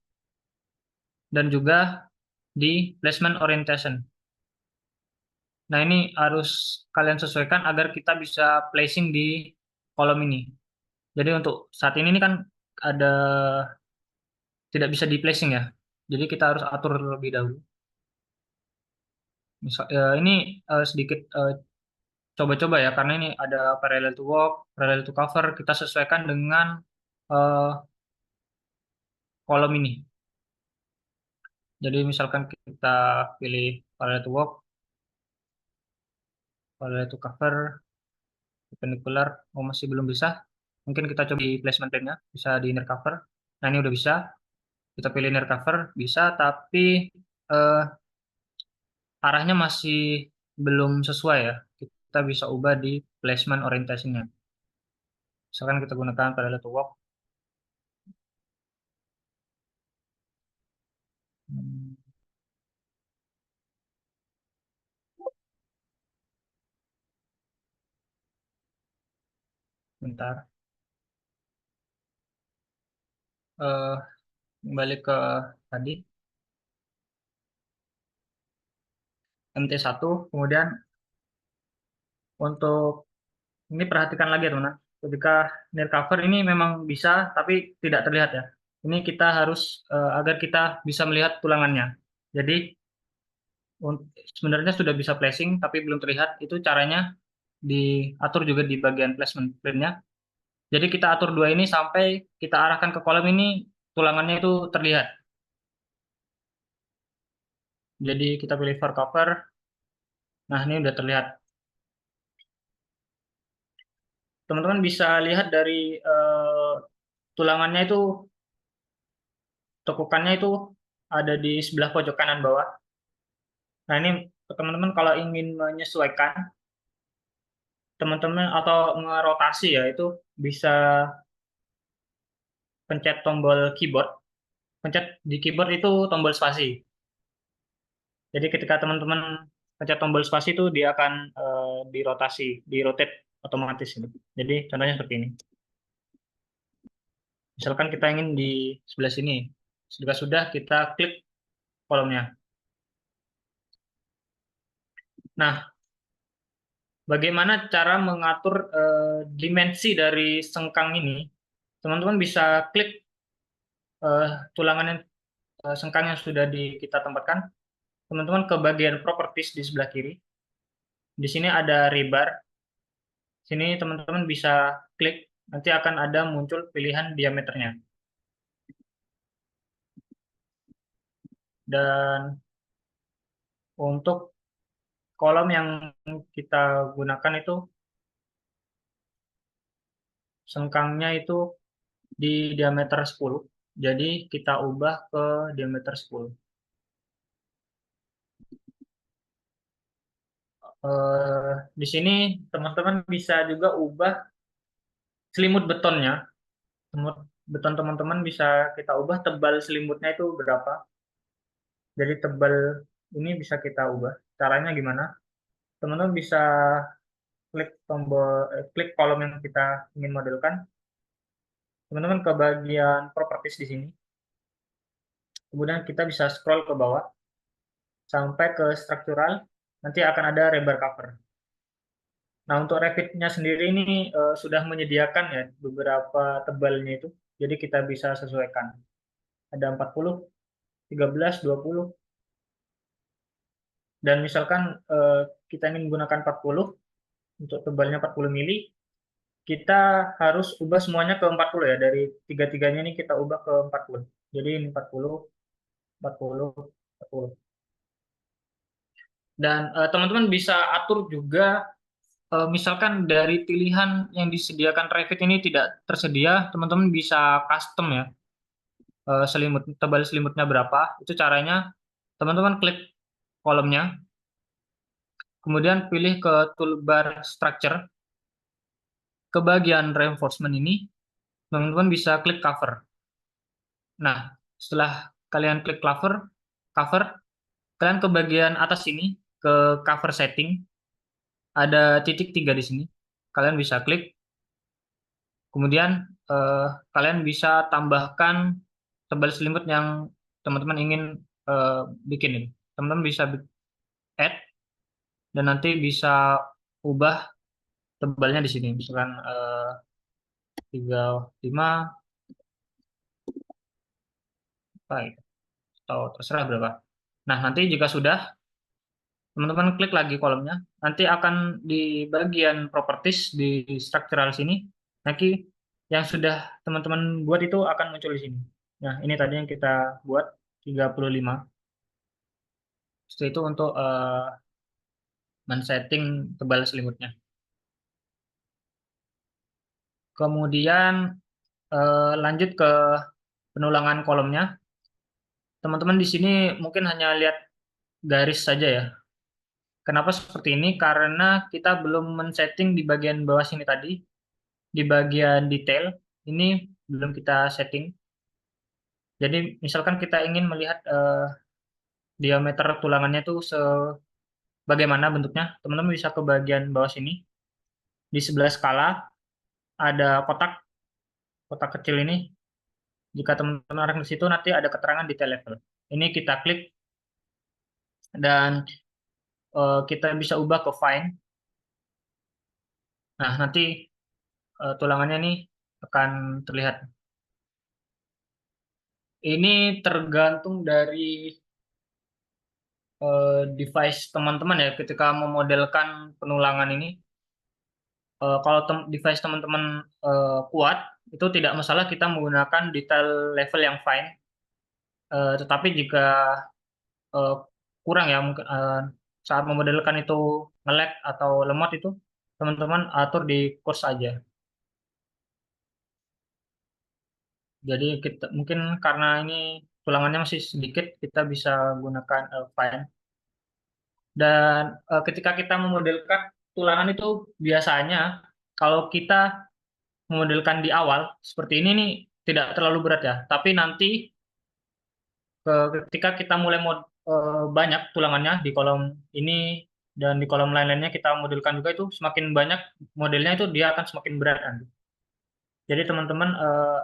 Speaker 4: dan juga di placement orientation. Nah, ini harus kalian sesuaikan agar kita bisa placing di kolom ini. Jadi untuk saat ini kan ada tidak bisa di placing ya. Jadi kita harus atur terlebih dahulu. Misal, ini sedikit coba-coba ya, karena ini ada parallel to walk, parallel to cover, kita sesuaikan dengan kolom ini. Jadi misalkan kita pilih parallel to work, parallel to cover, perpendicular, masih belum bisa. Mungkin kita coba di placement plane-nya, bisa di inner cover. Nah, ini udah bisa. Kita pilih inner cover, bisa, tapi arahnya masih belum sesuai ya. Kita bisa ubah di placement orientation-nya. Misalkan kita gunakan parallel to work. Bentar. Kembali ke tadi. MT1, kemudian untuk ini perhatikan lagi ya teman-teman. Ketika near cover ini memang bisa, tapi tidak terlihat ya. Ini kita harus agar kita bisa melihat tulangannya. Jadi sebenarnya sudah bisa placing, tapi belum terlihat. Itu caranya diatur juga di bagian placement plane-nya. Jadi kita atur dua ini sampai kita arahkan ke kolom ini, tulangannya itu terlihat. Jadi kita pilih for cover. Nah, ini udah terlihat. Teman-teman bisa lihat dari tulangannya itu, tekukannya itu ada di sebelah pojok kanan bawah. Nah, ini teman-teman kalau ingin menyesuaikan, teman-teman atau ngerotasi ya, itu bisa pencet tombol keyboard. Pencet di keyboard itu tombol spasi. Jadi ketika teman-teman pencet tombol spasi itu dia akan dirotasi, dirotate otomatis. Jadi contohnya seperti ini. Misalkan kita ingin di sebelah sini. Sudah kita klik kolomnya. Nah, bagaimana cara mengatur dimensi dari sengkang ini? Teman-teman bisa klik tulangan sengkang yang sudah kita tempatkan. Teman-teman ke bagian properties di sebelah kiri. Di sini ada rebar. Sini teman-teman bisa klik, nanti akan ada muncul pilihan diameternya. Dan untuk kolom yang kita gunakan itu sengkangnya itu di diameter 10. Jadi kita ubah ke diameter 10. Di sini teman-teman bisa juga ubah selimut betonnya. Selimut beton teman-teman bisa kita ubah tebal selimutnya itu berapa. Jadi tebal ini bisa kita ubah. Caranya gimana? Teman-teman bisa klik kolom yang kita ingin modelkan. Teman-teman ke bagian properties di sini. Kemudian kita bisa scroll ke bawah sampai ke structural. Nanti akan ada rebar cover. Nah, untuk Revit-nya sendiri ini sudah menyediakan ya beberapa tebalnya itu. Jadi kita bisa sesuaikan. Ada 40, 13, 20. Dan misalkan kita ingin menggunakan 40, untuk tebalnya 40 mili, kita harus ubah semuanya ke 40 ya. Dari tiga-tiganya ini kita ubah ke 40. Jadi ini 40, 40, 40. Dan teman-teman bisa atur juga, misalkan dari pilihan yang disediakan Revit ini tidak tersedia, teman-teman bisa custom ya. Tebal selimutnya berapa, itu caranya teman-teman klik kolomnya, kemudian pilih ke toolbar structure, ke bagian reinforcement ini, teman-teman bisa klik cover. Nah, setelah kalian klik cover, kalian ke bagian atas ini, ke cover setting, ada titik 3 di sini, kalian bisa klik, kemudian kalian bisa tambahkan tebal selimut yang teman-teman ingin bikin ini. Teman-teman bisa add, dan nanti bisa ubah tebalnya di sini, misalkan 35 atau terserah berapa. Nah, nanti jika sudah, teman-teman klik lagi kolomnya, nanti akan di bagian properties di structural sini, nanti yang sudah teman-teman buat itu akan muncul di sini. Nah, ini tadi yang kita buat 35. Setelah itu untuk men-setting tebal selimutnya. Kemudian lanjut ke penulangan kolomnya. Teman-teman di sini mungkin hanya lihat garis saja ya. Kenapa seperti ini? Karena kita belum men-setting di bagian bawah sini tadi. Di bagian detail, ini belum kita setting. Jadi misalkan kita ingin melihat diameter tulangannya itu bagaimana bentuknya, teman-teman bisa ke bagian bawah sini. Di sebelah skala ada kotak kecil ini. Jika teman-teman arah ke situ nanti ada keterangan detail level. Ini kita klik dan kita bisa ubah ke fine. Nah, nanti tulangannya nih akan terlihat. Ini tergantung dari device teman-teman ya ketika memodelkan penulangan ini. Kalau device teman-teman kuat, itu tidak masalah kita menggunakan detail level yang fine. Tetapi jika kurang ya, mungkin saat memodelkan itu nge-lag atau lemot itu, teman-teman atur di course aja. Jadi kita mungkin karena ini tulangannya masih sedikit, kita bisa gunakan fine. Dan ketika kita memodelkan tulangan itu biasanya kalau kita memodelkan di awal seperti ini nih tidak terlalu berat ya. Tapi nanti ketika kita mulai banyak tulangannya di kolom ini dan di kolom lain-lainnya kita modelkan juga itu semakin banyak modelnya itu dia akan semakin berat nanti. Jadi teman-teman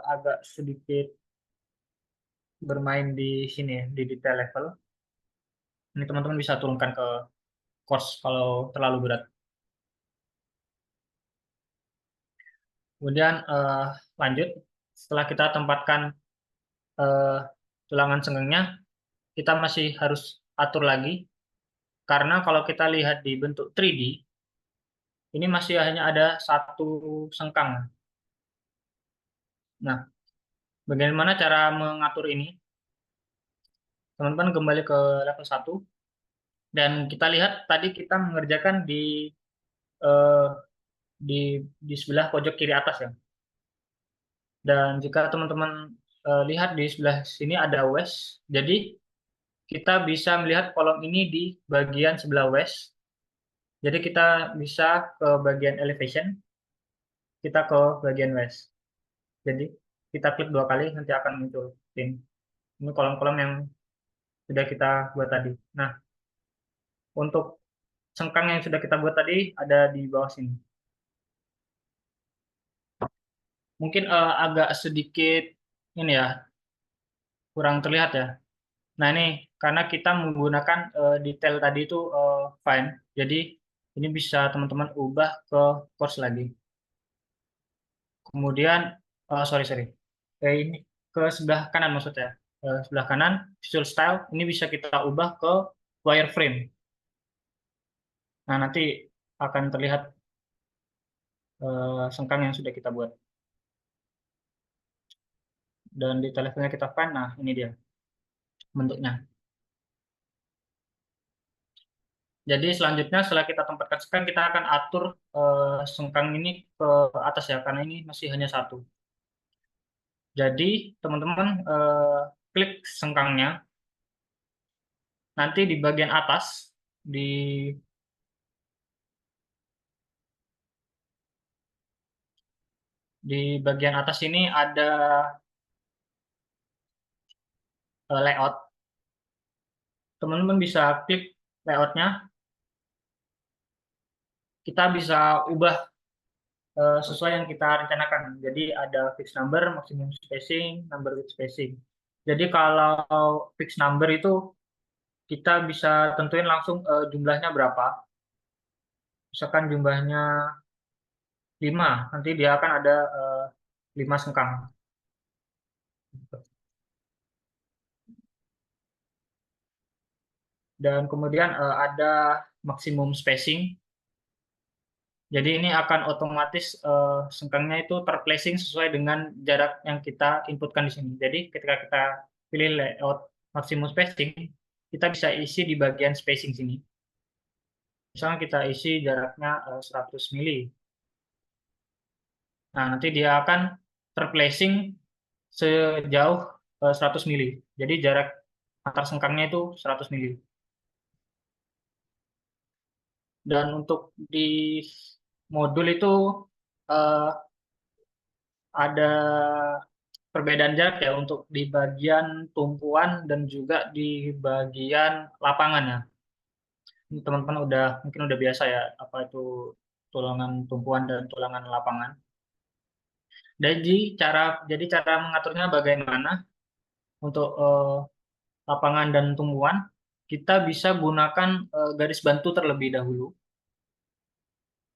Speaker 4: agak sedikit bermain di sini ya, di detail level. Ini teman-teman bisa turunkan ke course kalau terlalu berat. Kemudian lanjut, setelah kita tempatkan tulangan senggangnya, kita masih harus atur lagi. Karena kalau kita lihat di bentuk 3D, ini masih hanya ada satu sengkang. Nah, bagaimana cara mengatur ini? Teman-teman kembali ke level 1. Dan kita lihat tadi kita mengerjakan di sebelah pojok kiri atas ya. Dan jika teman-teman lihat di sebelah sini ada west, jadi kita bisa melihat kolom ini di bagian sebelah west. Jadi kita bisa ke bagian elevation, kita ke bagian west. Jadi kita klik 2 kali, nanti akan muncul tim. Ini kolom-kolom yang sudah kita buat tadi. Nah, untuk sengkang yang sudah kita buat tadi ada di bawah sini. Mungkin agak sedikit ini ya, kurang terlihat ya. Nah ini karena kita menggunakan detail tadi itu fine, jadi ini bisa teman-teman ubah ke course lagi. Kemudian sorry, ini ke sebelah kanan maksudnya, sebelah kanan visual style ini bisa kita ubah ke wireframe. Nah nanti akan terlihat sengkang yang sudah kita buat. Dan di levelnya kita fine, nah ini dia bentuknya. Jadi selanjutnya setelah kita tempatkan sengkang, kita akan atur sengkang ini ke atas ya, karena ini masih hanya satu. Jadi teman-teman klik sengkangnya, nanti di bagian atas, di bagian atas ini ada layout. Teman-teman bisa klik layoutnya, kita bisa ubah sesuai yang kita rencanakan. Jadi ada fixed number, maximum spacing, number with spacing. Jadi kalau fixed number itu kita bisa tentuin langsung jumlahnya berapa. Misalkan jumlahnya 5, nanti dia akan ada 5 sengkang. Dan kemudian ada maksimum spacing. Jadi ini akan otomatis sengkangnya itu terplacing sesuai dengan jarak yang kita inputkan di sini. Jadi ketika kita pilih layout maksimum spacing, kita bisa isi di bagian spacing sini. Misalnya kita isi jaraknya 100 mili. Nah, nanti dia akan terplacing sejauh 100 mili. Jadi jarak antar sengkangnya itu 100 mili. Dan untuk di modul itu ada perbedaan jarak ya untuk di bagian tumpuan dan juga di bagian lapangan ya. Teman-teman mungkin udah biasa ya apa itu tulangan tumpuan dan tulangan lapangan. Jadi cara mengaturnya bagaimana untuk lapangan dan tumpuan, kita bisa gunakan garis bantu terlebih dahulu.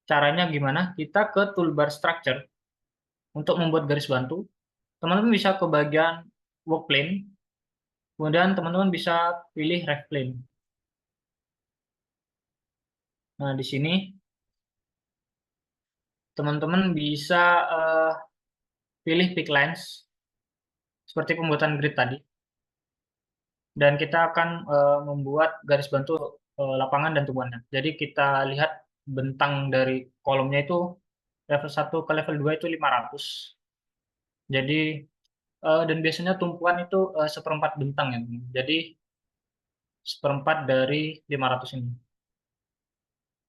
Speaker 4: Caranya gimana? Kita ke toolbar structure untuk membuat garis bantu. Teman-teman bisa ke bagian work plane, kemudian teman-teman bisa pilih ref plane. Nah, di sini teman-teman bisa pilih pick lines seperti pembuatan grid tadi. Dan kita akan membuat garis bantu lapangan dan tumbuhannya. Jadi kita lihat bentang dari kolomnya itu level 1 ke level 2 itu 500. Jadi dan biasanya tumpuan itu seperempat bentang ya. Jadi seperempat dari 500 ini.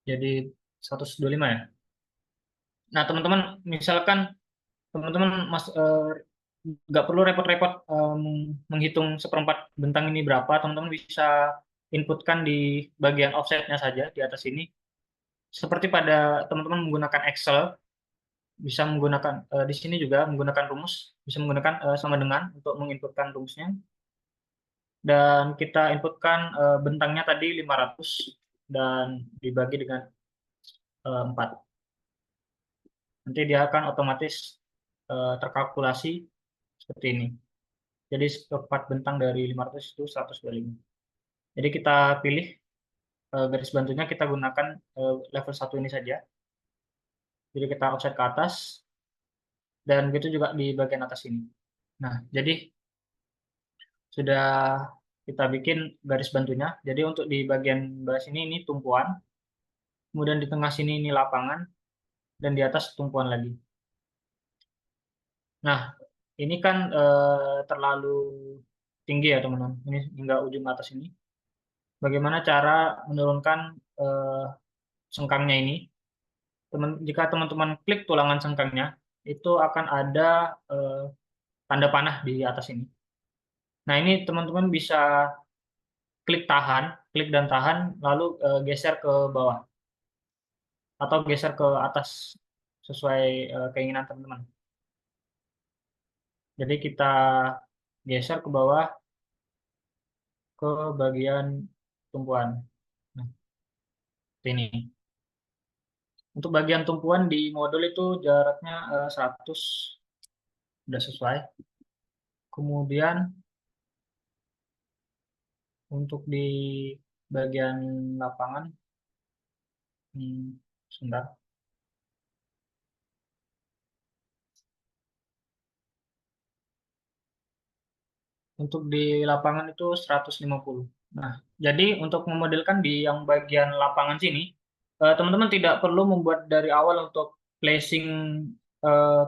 Speaker 4: Jadi 125 ya. Nah, teman-teman misalkan teman-teman nggak perlu repot-repot menghitung seperempat bentang ini berapa, teman-teman bisa inputkan di bagian offsetnya saja di atas ini. Seperti pada teman-teman menggunakan Excel, bisa menggunakan di sini juga menggunakan rumus, bisa menggunakan sama dengan untuk menginputkan rumusnya. Dan kita inputkan bentangnya tadi 500 dan dibagi dengan 4. Nanti dia akan otomatis terkalkulasi seperti ini. Jadi seperempat bentang dari 500 itu 125. Jadi kita pilih garis bantunya, kita gunakan level 1 ini saja. Jadi kita offset ke atas, dan begitu juga di bagian atas ini. Nah, jadi sudah kita bikin garis bantunya. Jadi untuk di bagian bawah sini ini tumpuan, kemudian di tengah sini ini lapangan, dan di atas tumpuan lagi. Nah, ini kan terlalu tinggi ya teman-teman, ini hingga ujung atas ini. Bagaimana cara menurunkan sengkangnya ini? Jika teman-teman klik tulangan sengkangnya, itu akan ada tanda panah di atas ini. Nah, ini teman-teman bisa klik dan tahan, lalu geser ke bawah atau geser ke atas sesuai keinginan teman-teman. Jadi kita geser ke bawah ke bagian tumpuan. Nah, ini. Untuk bagian tumpuan di modul itu jaraknya 100, sudah sesuai. Kemudian untuk di bagian lapangan, sebentar. Untuk di lapangan itu 150. Nah, jadi untuk memodelkan di yang bagian lapangan sini, teman-teman tidak perlu membuat dari awal untuk placing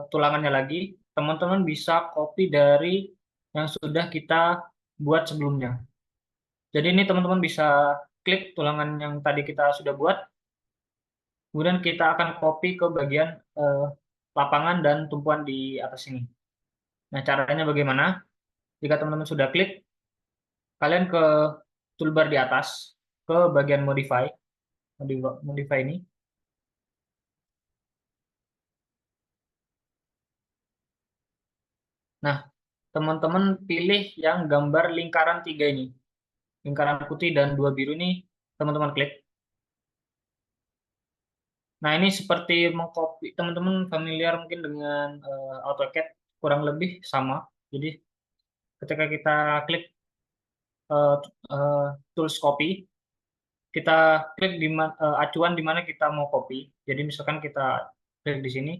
Speaker 4: tulangannya lagi. Teman-teman bisa copy dari yang sudah kita buat sebelumnya. Jadi ini teman-teman bisa klik tulangan yang tadi kita sudah buat, kemudian kita akan copy ke bagian lapangan dan tumpuan di atas ini. Nah, caranya bagaimana? Jika teman-teman sudah klik, kalian ke toolbar di atas, ke bagian modify ini. Nah, teman-teman pilih yang gambar lingkaran 3 ini. Lingkaran putih dan 2 biru ini, teman-teman klik. Nah, ini seperti mengcopy, teman-teman familiar mungkin dengan AutoCAD, kurang lebih sama. Jadi, ketika kita klik tools copy, kita klik di acuan di mana kita mau copy. Jadi misalkan kita klik di sini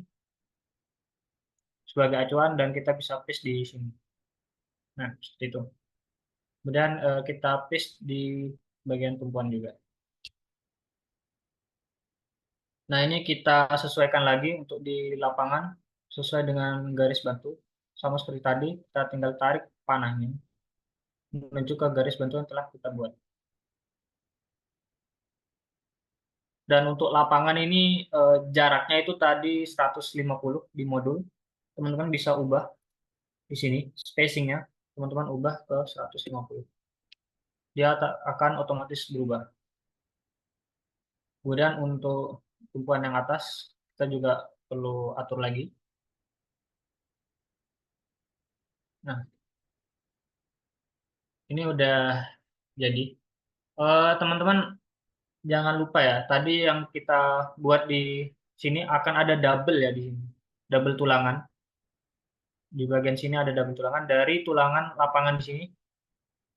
Speaker 4: sebagai acuan dan kita bisa paste di sini. Nah, seperti itu. Kemudian kita paste di bagian tumpuan juga. Nah, ini kita sesuaikan lagi untuk di lapangan sesuai dengan garis bantu. Sama seperti tadi, kita tinggal tarik panahnya menuju ke garis bantu yang telah kita buat. Dan untuk lapangan ini jaraknya itu tadi 150 di modul. Teman-teman bisa ubah di sini spacingnya, teman-teman ubah ke 150. Dia akan otomatis berubah. Kemudian untuk tumpuan yang atas kita juga perlu atur lagi. Nah, ini udah jadi. Teman-teman jangan lupa ya, tadi yang kita buat di sini akan ada double ya di sini. Double tulangan. Di bagian sini ada double tulangan dari tulangan lapangan di sini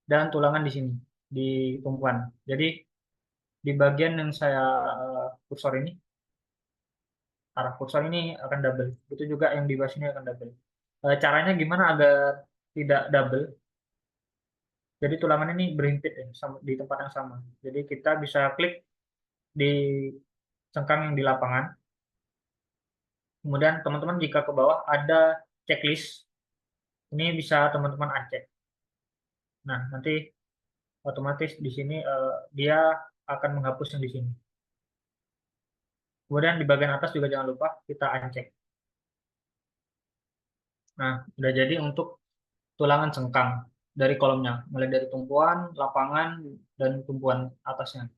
Speaker 4: dan tulangan di sini di tumpuan. Jadi di bagian yang saya kursor ini, arah kursor ini akan double. Itu juga yang di bawah sini akan double. Caranya gimana agar tidak double? Jadi tulangan ini berhimpit ya, di tempat yang sama. Jadi kita bisa klik di cengkang yang di lapangan. Kemudian teman-teman jika ke bawah ada checklist, ini bisa teman-teman uncheck. Nah, nanti otomatis di sini dia akan menghapus yang di sini. Kemudian di bagian atas juga jangan lupa kita uncheck. Nah, sudah jadi untuk tulangan cengkang dari kolomnya, mulai dari tumpuan, lapangan, dan tumpuan atasnya.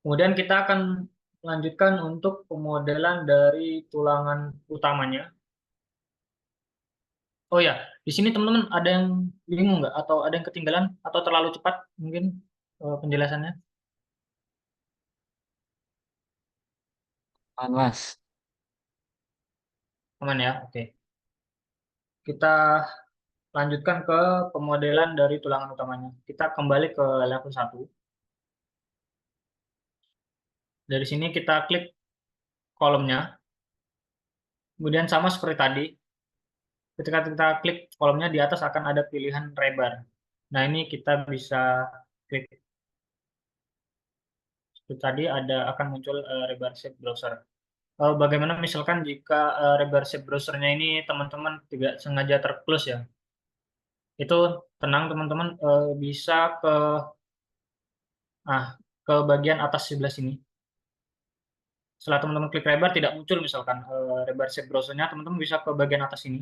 Speaker 4: Kemudian kita akan lanjutkan untuk pemodelan dari tulangan utamanya. Oh ya, di sini teman-teman ada yang bingung nggak? Atau ada yang ketinggalan? Atau terlalu cepat mungkin penjelasannya?
Speaker 6: Mas.
Speaker 4: Aman ya? Oke. Kita lanjutkan ke pemodelan dari tulangan utamanya. Kita kembali ke level 1. Dari sini kita klik kolomnya. Kemudian sama seperti tadi, ketika kita klik kolomnya di atas akan ada pilihan rebar. Nah, ini kita bisa klik. Seperti tadi akan muncul rebar shape browser. Bagaimana misalkan jika rebar shape browsernya ini teman-teman tidak sengaja terclose ya. Itu tenang teman-teman, bisa ke bagian atas sebelah sini. Setelah teman-teman klik rebar tidak muncul misalkan rebar shape browsernya, teman-teman bisa ke bagian atas ini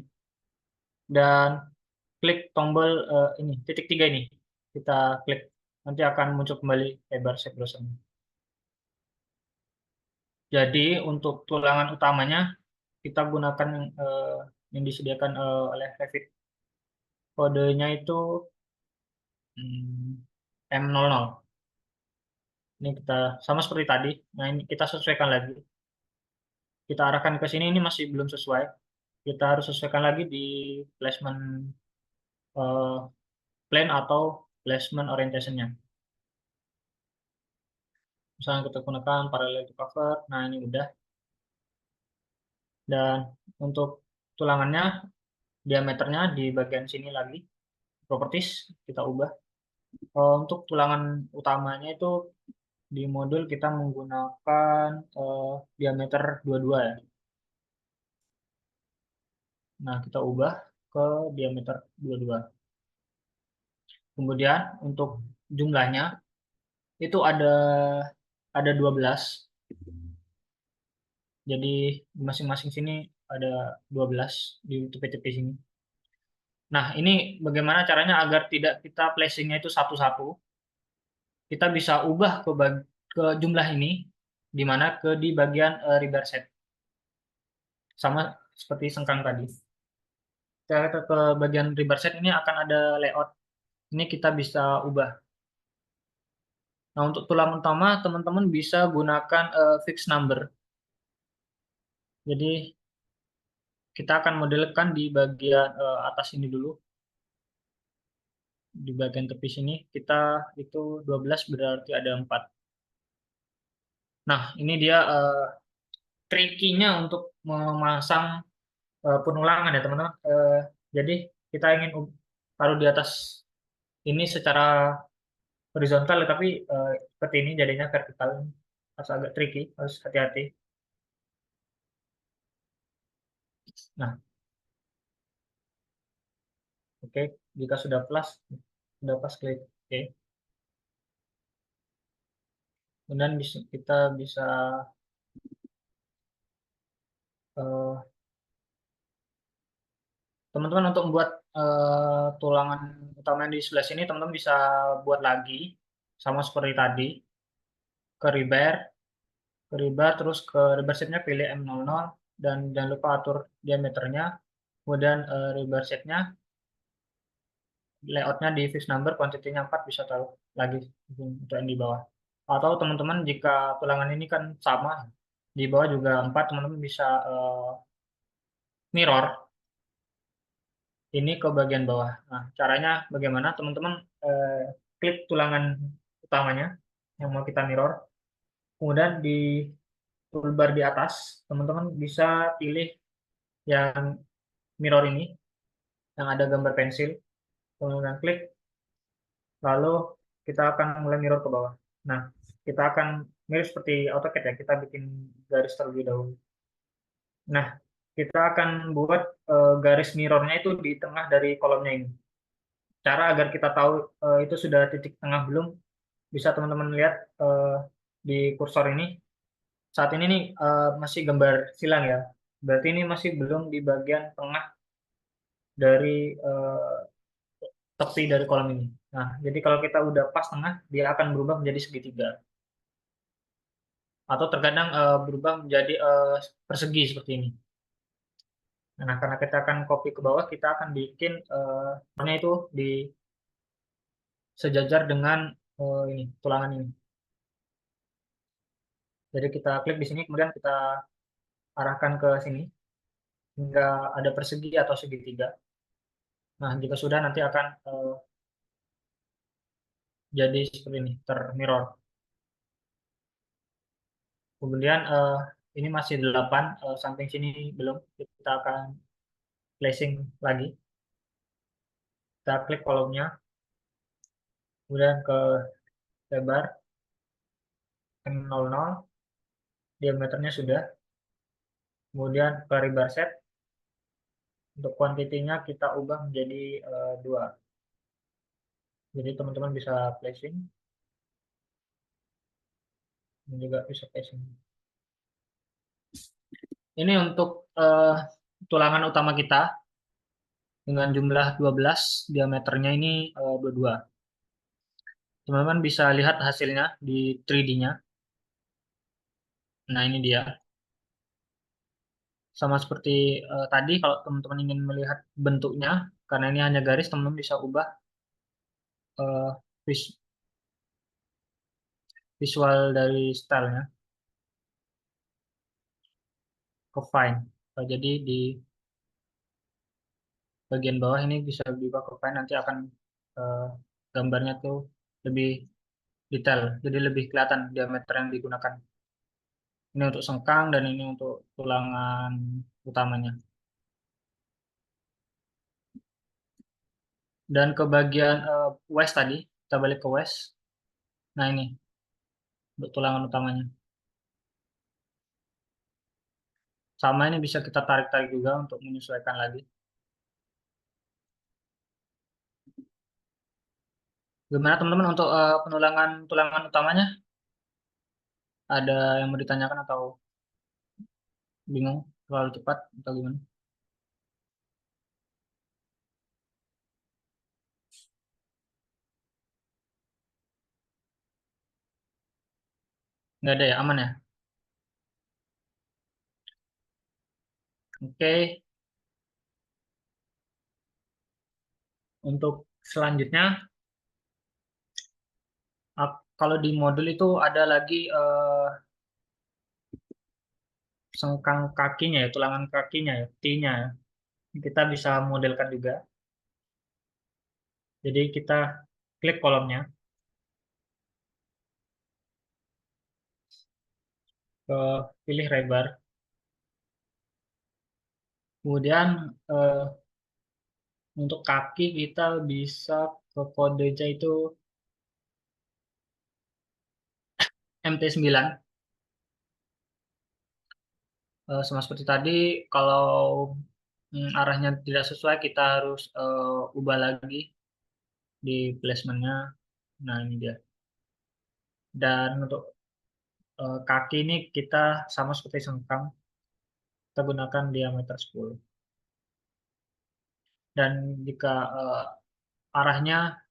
Speaker 4: dan klik tombol ini titik 3 ini, kita klik, nanti akan muncul kembali rebar shape browsernya. Jadi untuk tulangan utamanya kita gunakan yang disediakan oleh Revit, kodenya itu M00. Ini kita sama seperti tadi. Nah, ini kita sesuaikan lagi. Kita arahkan ke sini, ini masih belum sesuai. Kita harus sesuaikan lagi di placement plane atau placement orientation-nya. Misalnya kita gunakan parallel to cover. Nah, ini udah. Dan untuk tulangannya, diameternya di bagian sini lagi. Properties, kita ubah. Untuk tulangan utamanya itu di modul kita menggunakan diameter 22 ya. Nah, kita ubah ke diameter 22. Kemudian untuk jumlahnya itu ada 12. Jadi masing-masing sini ada 12 di tepi-tepi sini. Nah, ini bagaimana caranya agar tidak kita placing-nya itu satu-satu. Kita bisa ubah ke jumlah ini di mana di bagian rebar set. Sama seperti sengkang tadi. Kita ke bagian rebar set ini akan ada layout. Ini kita bisa ubah. Nah, untuk tulang utama teman-teman bisa gunakan fixed number. Jadi kita akan modelkan di bagian atas ini dulu. Di bagian tepi sini kita itu 12 berarti ada 4. Nah, ini dia tricky-nya untuk memasang penulangan ya teman-teman. Jadi kita ingin taruh di atas ini secara horizontal, tapi seperti ini jadinya vertikal. Harus agak tricky, harus hati-hati. Nah, oke, jika sudah pas klik oke. Kemudian kita bisa teman-teman untuk membuat tulangan utama yang di sebelah sini, teman-teman bisa buat lagi sama seperti tadi, ke rebar, terus ke rebar shape-nya pilih M00 dan jangan lupa atur diameternya, kemudian rebar shape-nya, layout-nya di fixed number, quantity-nya 4 bisa taruh lagi untuk yang di bawah. Atau teman-teman jika tulangan ini kan sama, di bawah juga 4, teman-teman bisa mirror ini ke bagian bawah. Nah, caranya bagaimana? Teman-teman klik tulangan utamanya yang mau kita mirror. Kemudian di toolbar di atas, teman-teman bisa pilih yang mirror ini, yang ada gambar pensil. Kemudian klik, lalu kita akan mulai mirror ke bawah. Nah, kita akan mirip seperti AutoCAD ya, kita bikin garis terlebih dahulu. Nah, kita akan buat garis mirrornya itu di tengah dari kolomnya ini. Cara agar kita tahu itu sudah titik tengah belum, bisa teman-teman lihat di kursor ini. Saat ini nih masih gambar silang ya, berarti ini masih belum di bagian tengah dari tepi dari kolom ini. Nah, jadi kalau kita udah pas tengah, dia akan berubah menjadi segitiga. Atau terkadang berubah menjadi persegi seperti ini. Nah, karena kita akan copy ke bawah, kita akan bikin itu di sejajar dengan ini tulangan ini. Jadi kita klik di sini, kemudian kita arahkan ke sini hingga ada persegi atau segitiga. Nah, jika sudah nanti akan jadi seperti ini, termirror. Kemudian ini masih 8, samping sini belum, kita akan placing lagi. Kita klik kolomnya, kemudian ke lebar M00, diameternya sudah. Kemudian ke rebar set, untuk kuantitinya kita ubah menjadi 2. Jadi teman-teman bisa placing, dan juga bisa placing. Ini untuk tulangan utama kita dengan jumlah 12, diameternya ini 22. Teman-teman bisa lihat hasilnya di 3D-nya. Nah, ini dia. Sama seperti tadi, kalau teman-teman ingin melihat bentuknya, karena ini hanya garis, teman-teman bisa ubah visual dari stylenya ke fine. Jadi di bagian bawah ini bisa diubah ke fine, nanti akan gambarnya tuh lebih detail, jadi lebih kelihatan diameter yang digunakan. Ini untuk sengkang dan ini untuk tulangan utamanya. Dan ke bagian west tadi, kita balik ke west. Nah, ini untuk tulangan utamanya. Sama, ini bisa kita tarik-tarik juga untuk menyesuaikan lagi. Gimana teman-teman untuk penulangan tulangan utamanya? Ada yang mau ditanyakan atau bingung terlalu cepat atau gimana? Nggak ada ya, aman ya? Oke. Untuk selanjutnya, kalau di modul itu ada lagi sengkang kakinya ya, tulangan kakinya ya, T-nya ya. Kita bisa modelkan juga. Jadi kita klik kolomnya, pilih rebar, kemudian Untuk kaki kita bisa ke kodenya itu MT9. Sama seperti tadi, kalau arahnya tidak sesuai, kita harus ubah lagi di placementnya. Nah, ini dia. Dan untuk kaki ini kita sama seperti sengkang, kita gunakan diameter 10. Dan jika arahnya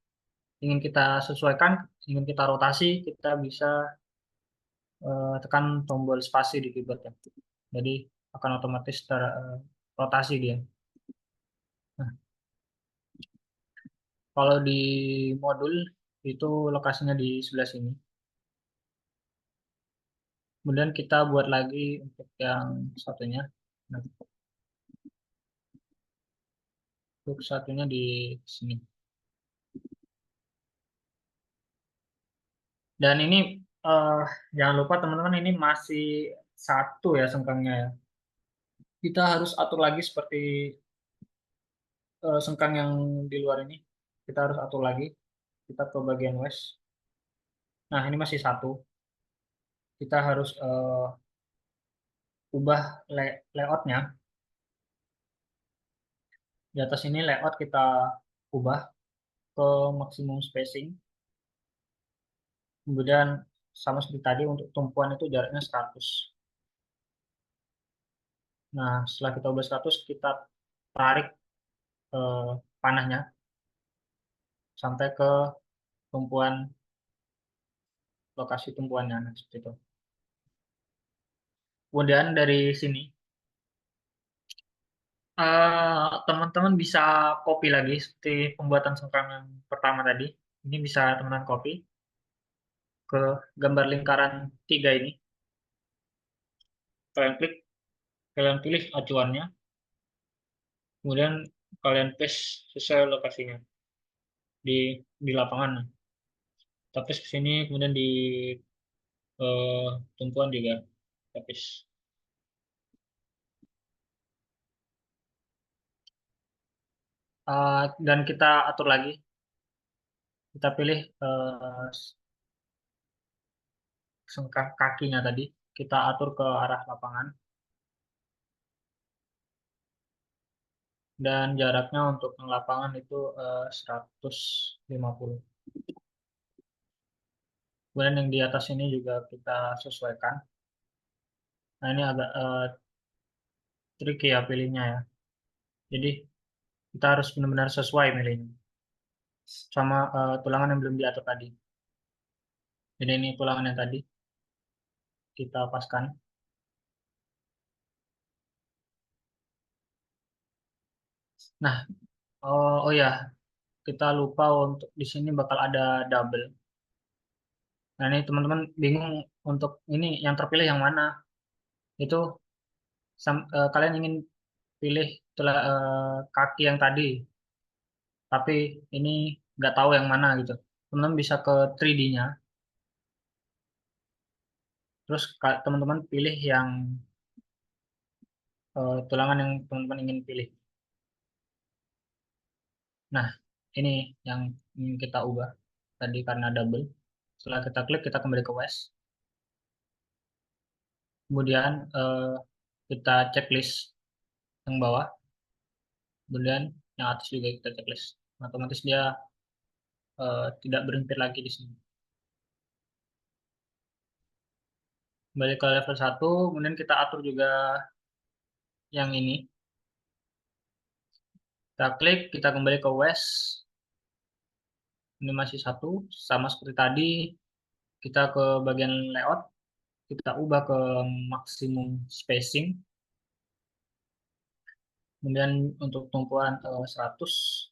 Speaker 4: ingin kita sesuaikan, ingin kita rotasi, kita bisa tekan tombol spasi di keyboard ya. Jadi akan otomatis rotasi dia. Nah, kalau di modul itu lokasinya di sebelah sini. Kemudian kita buat lagi untuk yang satunya. Nah, untuk satunya di sini. Dan ini jangan lupa teman-teman, ini masih satu ya sengkangnya ya. Kita harus atur lagi seperti sengkang yang di luar ini. Kita harus atur lagi. Kita ke bagian west. Nah, ini masih satu. Kita harus ubah layoutnya. Di atas ini layout kita ubah ke maksimum spacing. Kemudian sama seperti tadi, untuk tumpuan itu jaraknya 100. Nah, setelah kita ubah 100, kita tarik panahnya sampai ke tumpuan, lokasi tumpuannya. Nah, seperti itu. Kemudian dari sini, teman-teman bisa copy lagi seperti pembuatan sengkang yang pertama tadi. Ini bisa teman-teman copy ke gambar lingkaran 3 ini. Kalian klik, kalian pilih acuannya, kemudian kalian paste sesuai lokasinya di lapangan. Tapi ke sini, kemudian di tumpuan juga tapis. Dan kita atur lagi, kita pilih sengkang kakinya tadi, kita atur ke arah lapangan, dan jaraknya untuk lapangan itu 150. Kemudian yang di atas ini juga kita sesuaikan. Nah, ini agak tricky ya pilihnya ya. Jadi kita harus benar-benar sesuai milihnya sama tulangan yang belum diatur tadi. Jadi ini tulangan yang tadi kita paskan. Nah, oh ya, kita lupa untuk di sini bakal ada double. Nah, ini teman-teman bingung untuk ini yang terpilih yang mana. Itu kalian ingin pilih kaki yang tadi, tapi ini nggak tahu yang mana gitu. Teman-teman bisa ke 3D-nya, terus teman-teman pilih yang tulangan yang teman-teman ingin pilih. Nah, ini yang ingin kita ubah tadi karena double. Setelah kita klik, kita kembali ke west. Kemudian kita checklist yang bawah. Kemudian yang atas juga kita checklist. Otomatis dia tidak berhenti lagi di sini. Kembali ke level 1, kemudian kita atur juga yang ini. Kita klik, kita kembali ke west. Ini masih satu, sama seperti tadi. Kita ke bagian layout, kita ubah ke maksimum spacing. Kemudian untuk tumpuan 100,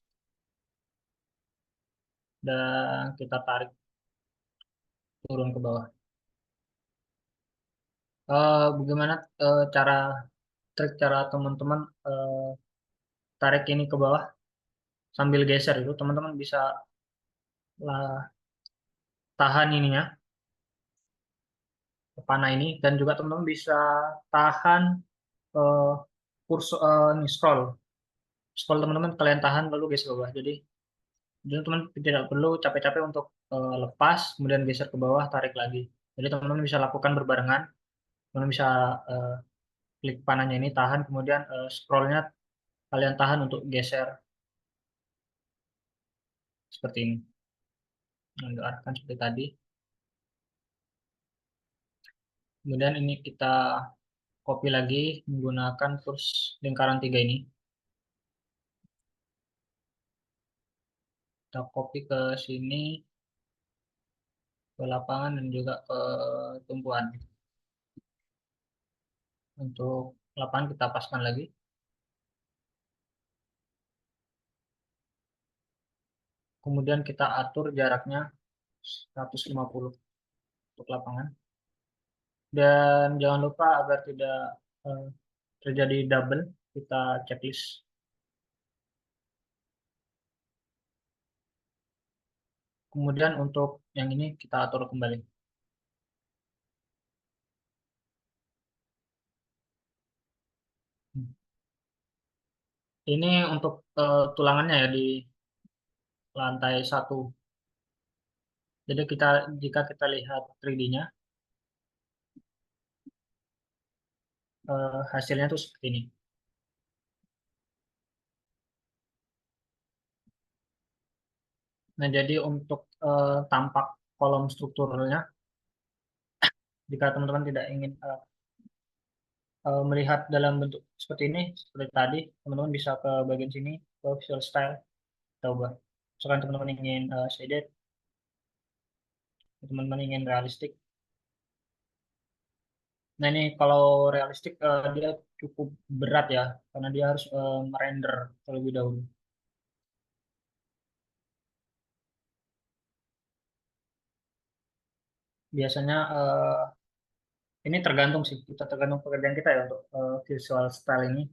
Speaker 4: dan kita tarik turun ke bawah. Bagaimana cara teman-teman tarik ini ke bawah sambil geser itu, teman-teman bisa tahan ininya, panah ini, dan juga teman-teman bisa tahan kursor ini scroll. scroll teman-teman kalian tahan lalu geser ke bawah. Jadi teman-teman tidak perlu capek-capek untuk lepas, kemudian geser ke bawah, tarik lagi. Jadi teman-teman bisa lakukan berbarengan. Teman-teman bisa klik panahnya ini, tahan, kemudian scrollnya kalian tahan untuk geser seperti ini. Nah, diarahkan seperti tadi. Kemudian ini kita copy lagi menggunakan kurs lingkaran 3 ini. Kita copy ke sini, ke lapangan dan juga ke tumpuan. Untuk lapangan kita paskan lagi. Kemudian kita atur jaraknya 150 untuk lapangan. Dan jangan lupa agar tidak terjadi double, kita checklist. Kemudian untuk yang ini kita atur kembali. Ini untuk tulangannya ya di lantai 1. Jadi jika kita lihat 3D-nya, hasilnya tuh seperti ini. Nah, jadi untuk tampak kolom strukturnya, jika teman-teman tidak ingin melihat dalam bentuk seperti ini, seperti tadi, teman-teman bisa ke bagian sini, ke visual style, kita ubah. Misalkan teman-teman ingin shaded, teman-teman ingin realistik. Nah, ini kalau realistik dia cukup berat ya, karena dia harus merender terlebih dahulu. Biasanya ini tergantung sih, tergantung pekerjaan kita ya untuk visual style ini.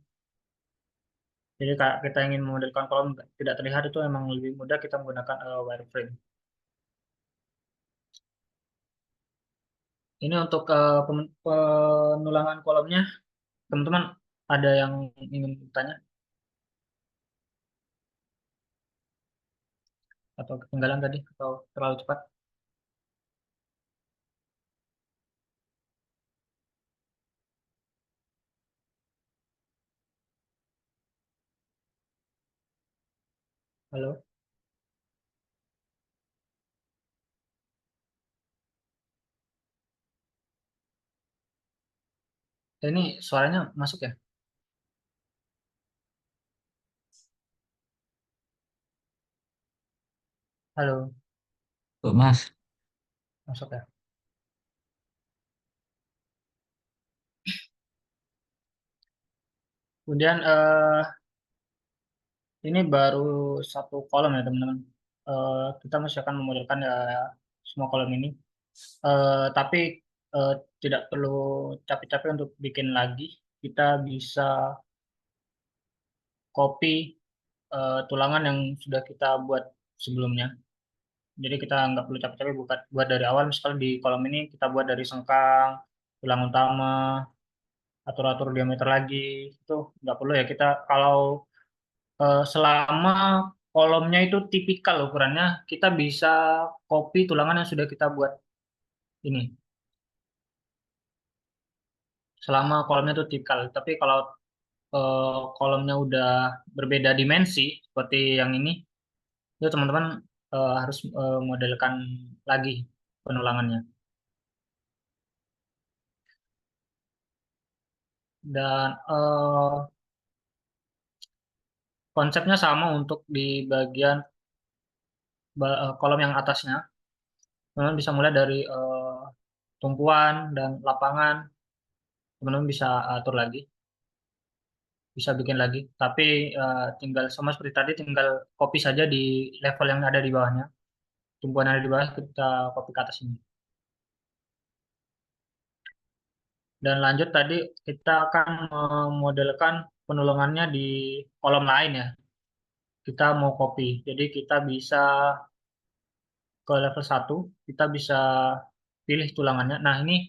Speaker 4: Jadi kalau kita ingin memodelkan kolom tidak terlihat itu memang lebih mudah kita menggunakan wireframe. Ini untuk penulangan kolomnya, teman-teman ada yang ingin tanya atau ketinggalan tadi atau terlalu cepat? Halo, ini suaranya masuk ya? Halo,
Speaker 6: Tuh, Mas.
Speaker 4: masuk ya? Kemudian ini baru satu kolom ya teman-teman. Kita masih akan memodelkan ya semua kolom ini. Tapi tidak perlu capek-capek untuk bikin lagi. Kita bisa copy tulangan yang sudah kita buat sebelumnya. Jadi kita nggak perlu capek-capek buat dari awal. Misalnya di kolom ini kita buat dari sengkang, tulang utama, atur-atur diameter lagi. Itu nggak perlu ya. Kita kalau selama kolomnya itu tipikal ukurannya, kita bisa copy tulangan yang sudah kita buat ini. Selama kolomnya itu tipikal. Tapi kalau kolomnya udah berbeda dimensi seperti yang ini, itu teman-teman harus modelkan lagi penulangannya. Dan konsepnya sama untuk di bagian kolom yang atasnya. Teman-teman bisa mulai dari tumpuan dan lapangan. Teman-teman bisa atur lagi, bisa bikin lagi. Tapi tinggal sama seperti tadi, tinggal copy saja di level yang ada di bawahnya. Tumpuan yang ada di bawah kita copy ke atas ini. Dan lanjut tadi kita akan memodelkan penulangannya di kolom lain ya. Kita mau copy. Jadi kita bisa ke level 1, kita bisa pilih tulangannya. Nah, ini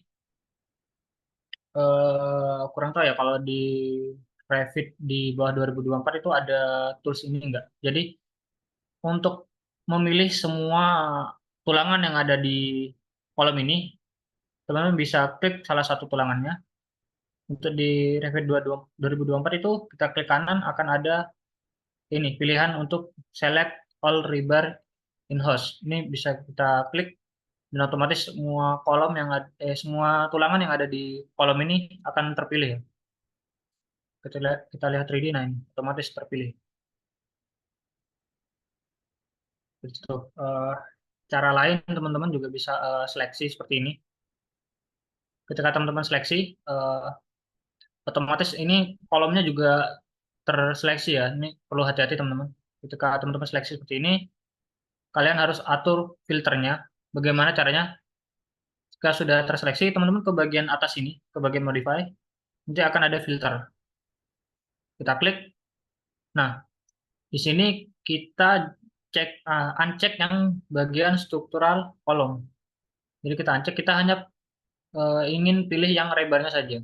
Speaker 4: kurang tahu ya kalau di Revit di bawah 2024 itu ada tools ini enggak. Jadi untuk memilih semua tulangan yang ada di kolom ini, teman-teman bisa klik salah satu tulangannya. Untuk di Revit 2024 itu kita klik kanan akan ada ini pilihan untuk select all rebar in host. Ini bisa kita klik dan otomatis semua kolom yang ada, semua tulangan yang ada di kolom ini akan terpilih ya. Kita lihat 3D, nah ini otomatis terpilih. Begitu. Cara lain teman-teman juga bisa seleksi seperti ini. Ketika teman-teman seleksi, otomatis ini kolomnya juga terseleksi ya. Ini perlu hati-hati teman-teman. Ketika teman-teman seleksi seperti ini, kalian harus atur filternya. Bagaimana caranya? Jika sudah terseleksi, teman-teman ke bagian atas ini, ke bagian modify, nanti akan ada filter. Kita klik. Nah, di sini kita cek uncheck yang bagian struktural kolom. Jadi kita uncheck, kita hanya ingin pilih yang rebarnya saja.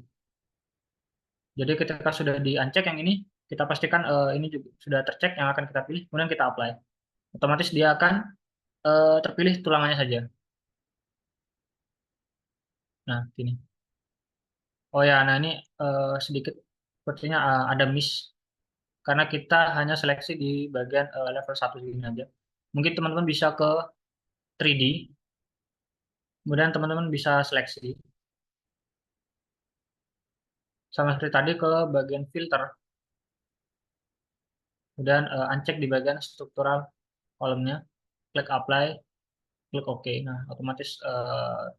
Speaker 4: Jadi ketika sudah di uncheck yang ini, kita pastikan ini juga sudah tercek yang akan kita pilih, kemudian kita apply. Otomatis dia akan terpilih tulangannya saja. Nah, ini. Oh ya, nah ini sedikit sepertinya ada miss karena kita hanya seleksi di bagian level 1 ini aja. Mungkin teman-teman bisa ke 3D, kemudian teman-teman bisa seleksi. Sama seperti tadi ke bagian filter, kemudian uncheck di bagian struktural kolomnya, klik apply, klik OK. Nah, otomatis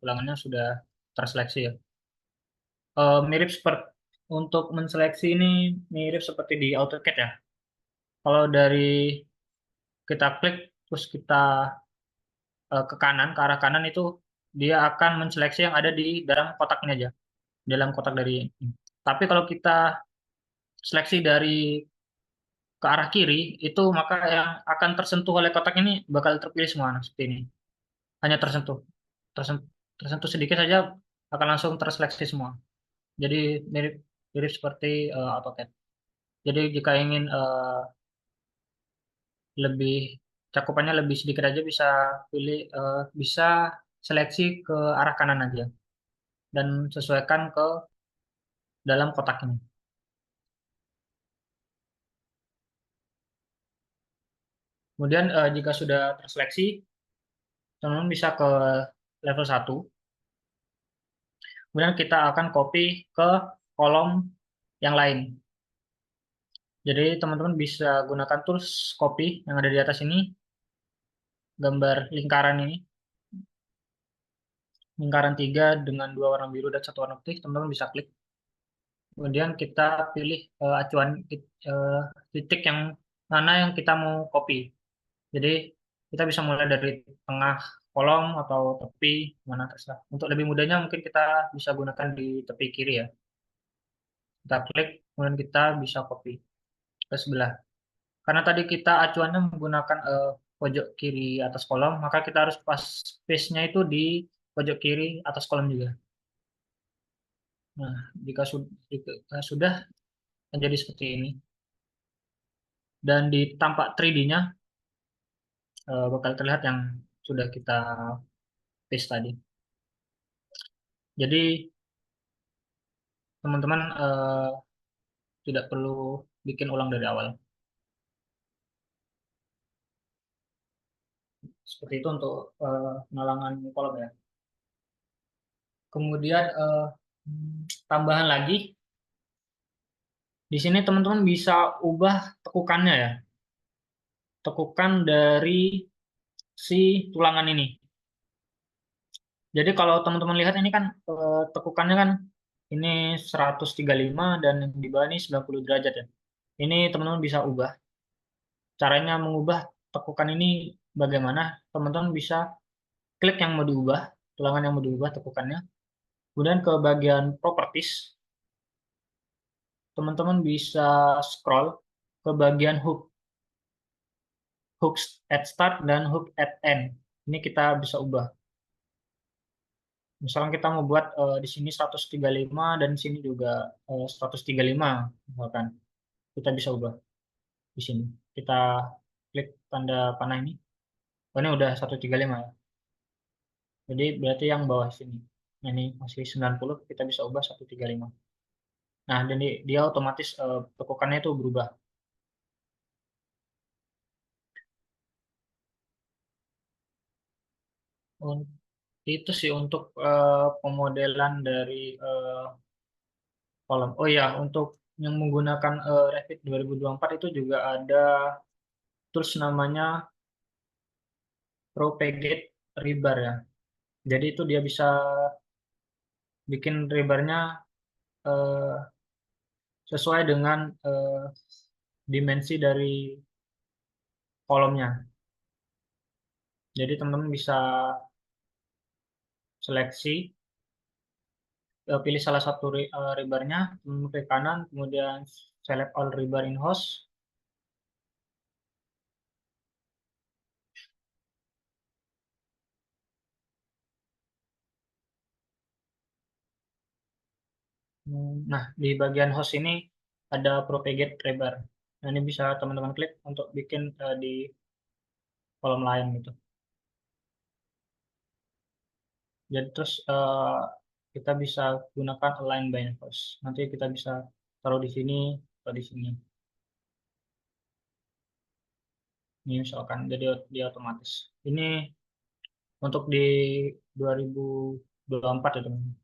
Speaker 4: tulangannya sudah terseleksi ya. Mirip seperti untuk menseleksi ini mirip seperti di AutoCAD ya. Kalau dari kita klik terus kita ke kanan, ke arah kanan itu dia akan menseleksi yang ada di dalam kotak ini aja, dalam kotak dari ini. Tapi kalau kita seleksi dari ke arah kiri, itu maka yang akan tersentuh oleh kotak ini bakal terpilih semua, nah, seperti ini. Hanya tersentuh sedikit saja akan langsung terseleksi semua. Jadi mirip seperti AutoCAD. Jadi jika ingin lebih cakupannya lebih sedikit aja bisa pilih bisa seleksi ke arah kanan aja dan sesuaikan ke dalam kotak ini. Kemudian jika sudah terseleksi, teman-teman bisa ke level 1. Kemudian kita akan copy ke kolom yang lain. Jadi teman-teman bisa gunakan tools copy yang ada di atas ini, gambar lingkaran ini. Lingkaran 3 dengan 2 warna biru dan 1 warna putih, teman-teman bisa klik. Kemudian kita pilih acuan titik yang mana yang kita mau copy. Jadi kita bisa mulai dari tengah kolom atau tepi, mana terserah. Untuk lebih mudahnya mungkin kita bisa gunakan di tepi kiri ya. Kita klik, kemudian kita bisa copy ke sebelah. Karena tadi kita acuannya menggunakan pojok kiri atas kolom, maka kita harus pas space-nya itu di pojok kiri atas kolom juga. Nah, jika sudah menjadi seperti ini, dan di tampak 3D-nya bakal terlihat yang sudah kita paste tadi. Jadi teman-teman tidak perlu bikin ulang dari awal. Seperti itu untuk penalangan kolom ya. Kemudian tambahan lagi, di sini teman-teman bisa ubah tekukannya ya. Tekukan dari si tulangan ini. Jadi kalau teman-teman lihat ini kan tekukannya kan ini 135 dan di bawah ini 90 derajat ya. Ini teman-teman bisa ubah. Caranya mengubah tekukan ini bagaimana? Teman-teman bisa klik yang mau diubah, tulangan yang mau diubah tekukannya. Kemudian ke bagian properties, teman-teman bisa scroll ke bagian hook at start dan hook at end. Ini kita bisa ubah. Misalnya kita mau buat di sini 135 dan di sini juga 135 misalkan. Kita bisa ubah di sini. Kita klik tanda panah ini. Oh, ini udah 135 ya. Jadi berarti yang bawah sini. Nah, ini masih 90, kita bisa ubah 135. Nah, dan dia otomatis tekukannya itu berubah. Itu sih untuk pemodelan dari kolom. Oh ya, untuk yang menggunakan Revit 2024 itu juga ada tools namanya Propagate Rebar ya. Jadi itu dia bisa bikin rebarnya eh, sesuai dengan dimensi dari kolomnya. Jadi teman-teman bisa seleksi, pilih salah satu rebarnya, klik kanan, kemudian select all rebar in host. Nah, di bagian host ini ada propagate rebar. Nah, ini bisa teman-teman klik untuk bikin di kolom lain gitu. Jadi terus kita bisa gunakan align by host. Nanti kita bisa taruh di sini atau di sini. Ini misalkan jadi dia otomatis. Ini untuk di 2024 ya teman.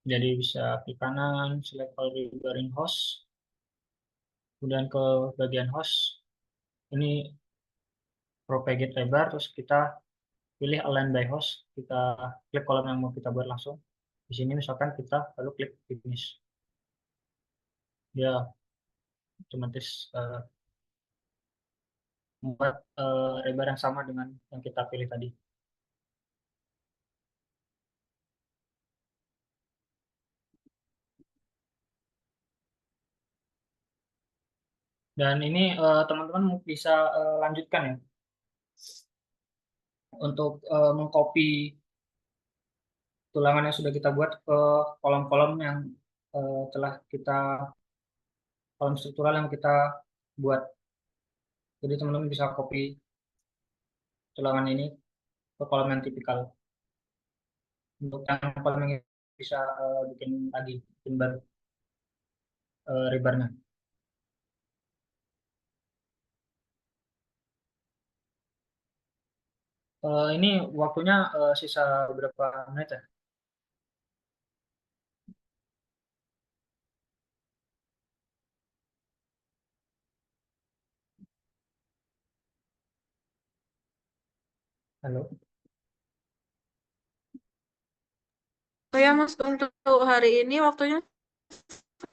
Speaker 4: Jadi bisa klik kanan, select all rebar in host, kemudian ke bagian host. Ini propagate lebar, terus kita pilih align by host, kita klik kolom yang mau kita buat langsung. Di sini misalkan kita lalu klik finish. Dia otomatis membuat lebar yang sama dengan yang kita pilih tadi. Dan ini teman-teman bisa lanjutkan ya untuk mengcopy tulangan yang sudah kita buat ke kolom-kolom yang telah kita kolom struktural yang kita buat. Jadi teman-teman bisa copy tulangan ini ke kolom yang tipikal. Untuk yang kolom yang bisa bikin lagi, bikin baru rebarnya. Ini waktunya sisa beberapa menit ya. Halo.
Speaker 5: Oh ya Mas, untuk hari ini waktunya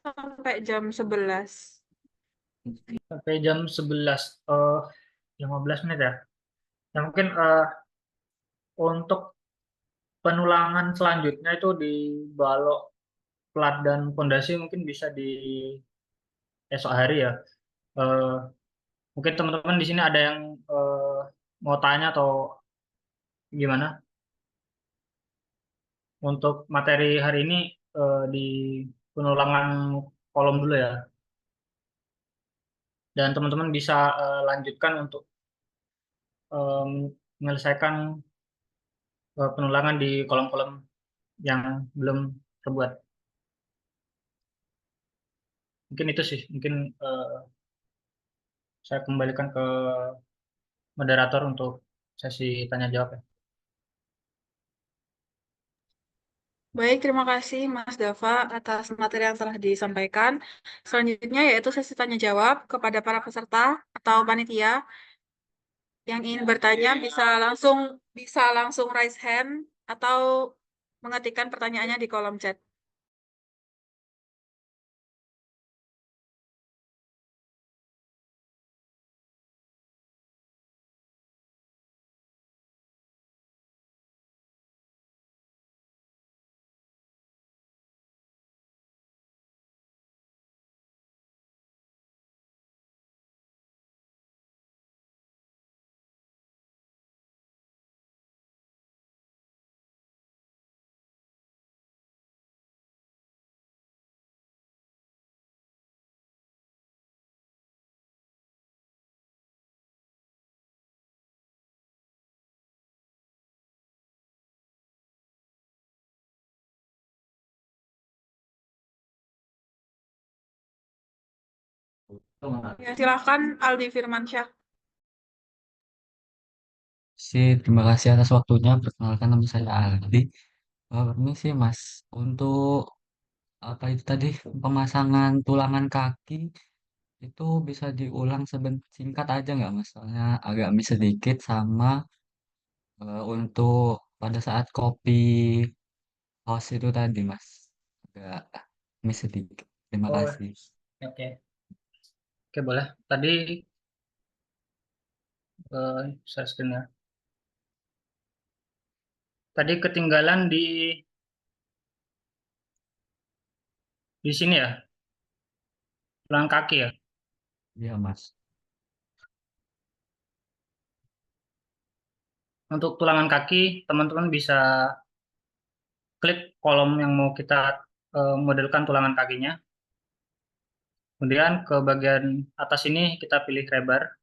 Speaker 5: sampai jam 11.
Speaker 4: Sampai jam 11, 15 menit ya. Ya mungkin untuk penulangan selanjutnya itu di balok plat dan pondasi mungkin bisa di esok hari ya. Eh, Mungkin teman-teman di sini ada yang mau tanya atau gimana? Untuk materi hari ini di penulangan kolom dulu ya. Dan teman-teman bisa lanjutkan untuk menyelesaikan penulangan di kolom-kolom yang belum terbuat. Mungkin itu sih, mungkin saya kembalikan ke moderator untuk sesi tanya jawab ya.
Speaker 5: Baik, terima kasih Mas Dava atas materi yang telah disampaikan. Selanjutnya yaitu sesi tanya jawab kepada para peserta atau panitia yang ingin bertanya bisa langsung raise hand atau mengetikkan pertanyaannya di kolom chat. Ya, silakan Aldi Firmansyah.
Speaker 6: Terima kasih atas waktunya. Perkenalkan nama saya Aldi. Ini sih Mas, untuk apa itu tadi pemasangan tulangan kaki itu bisa diulang singkat aja nggak Mas? Soalnya agak miss sedikit sama untuk pada saat kopi host itu tadi Mas, agak miss sedikit. Terima
Speaker 4: Oh,
Speaker 6: kasih.
Speaker 4: oke. Oke, boleh. Tadi share screen ya. Tadi ketinggalan di sini ya, tulang kaki ya.
Speaker 6: Iya Mas.
Speaker 4: Untuk tulangan kaki, teman-teman bisa klik kolom yang mau kita modelkan tulangan kakinya. Kemudian ke bagian atas ini kita pilih rebar.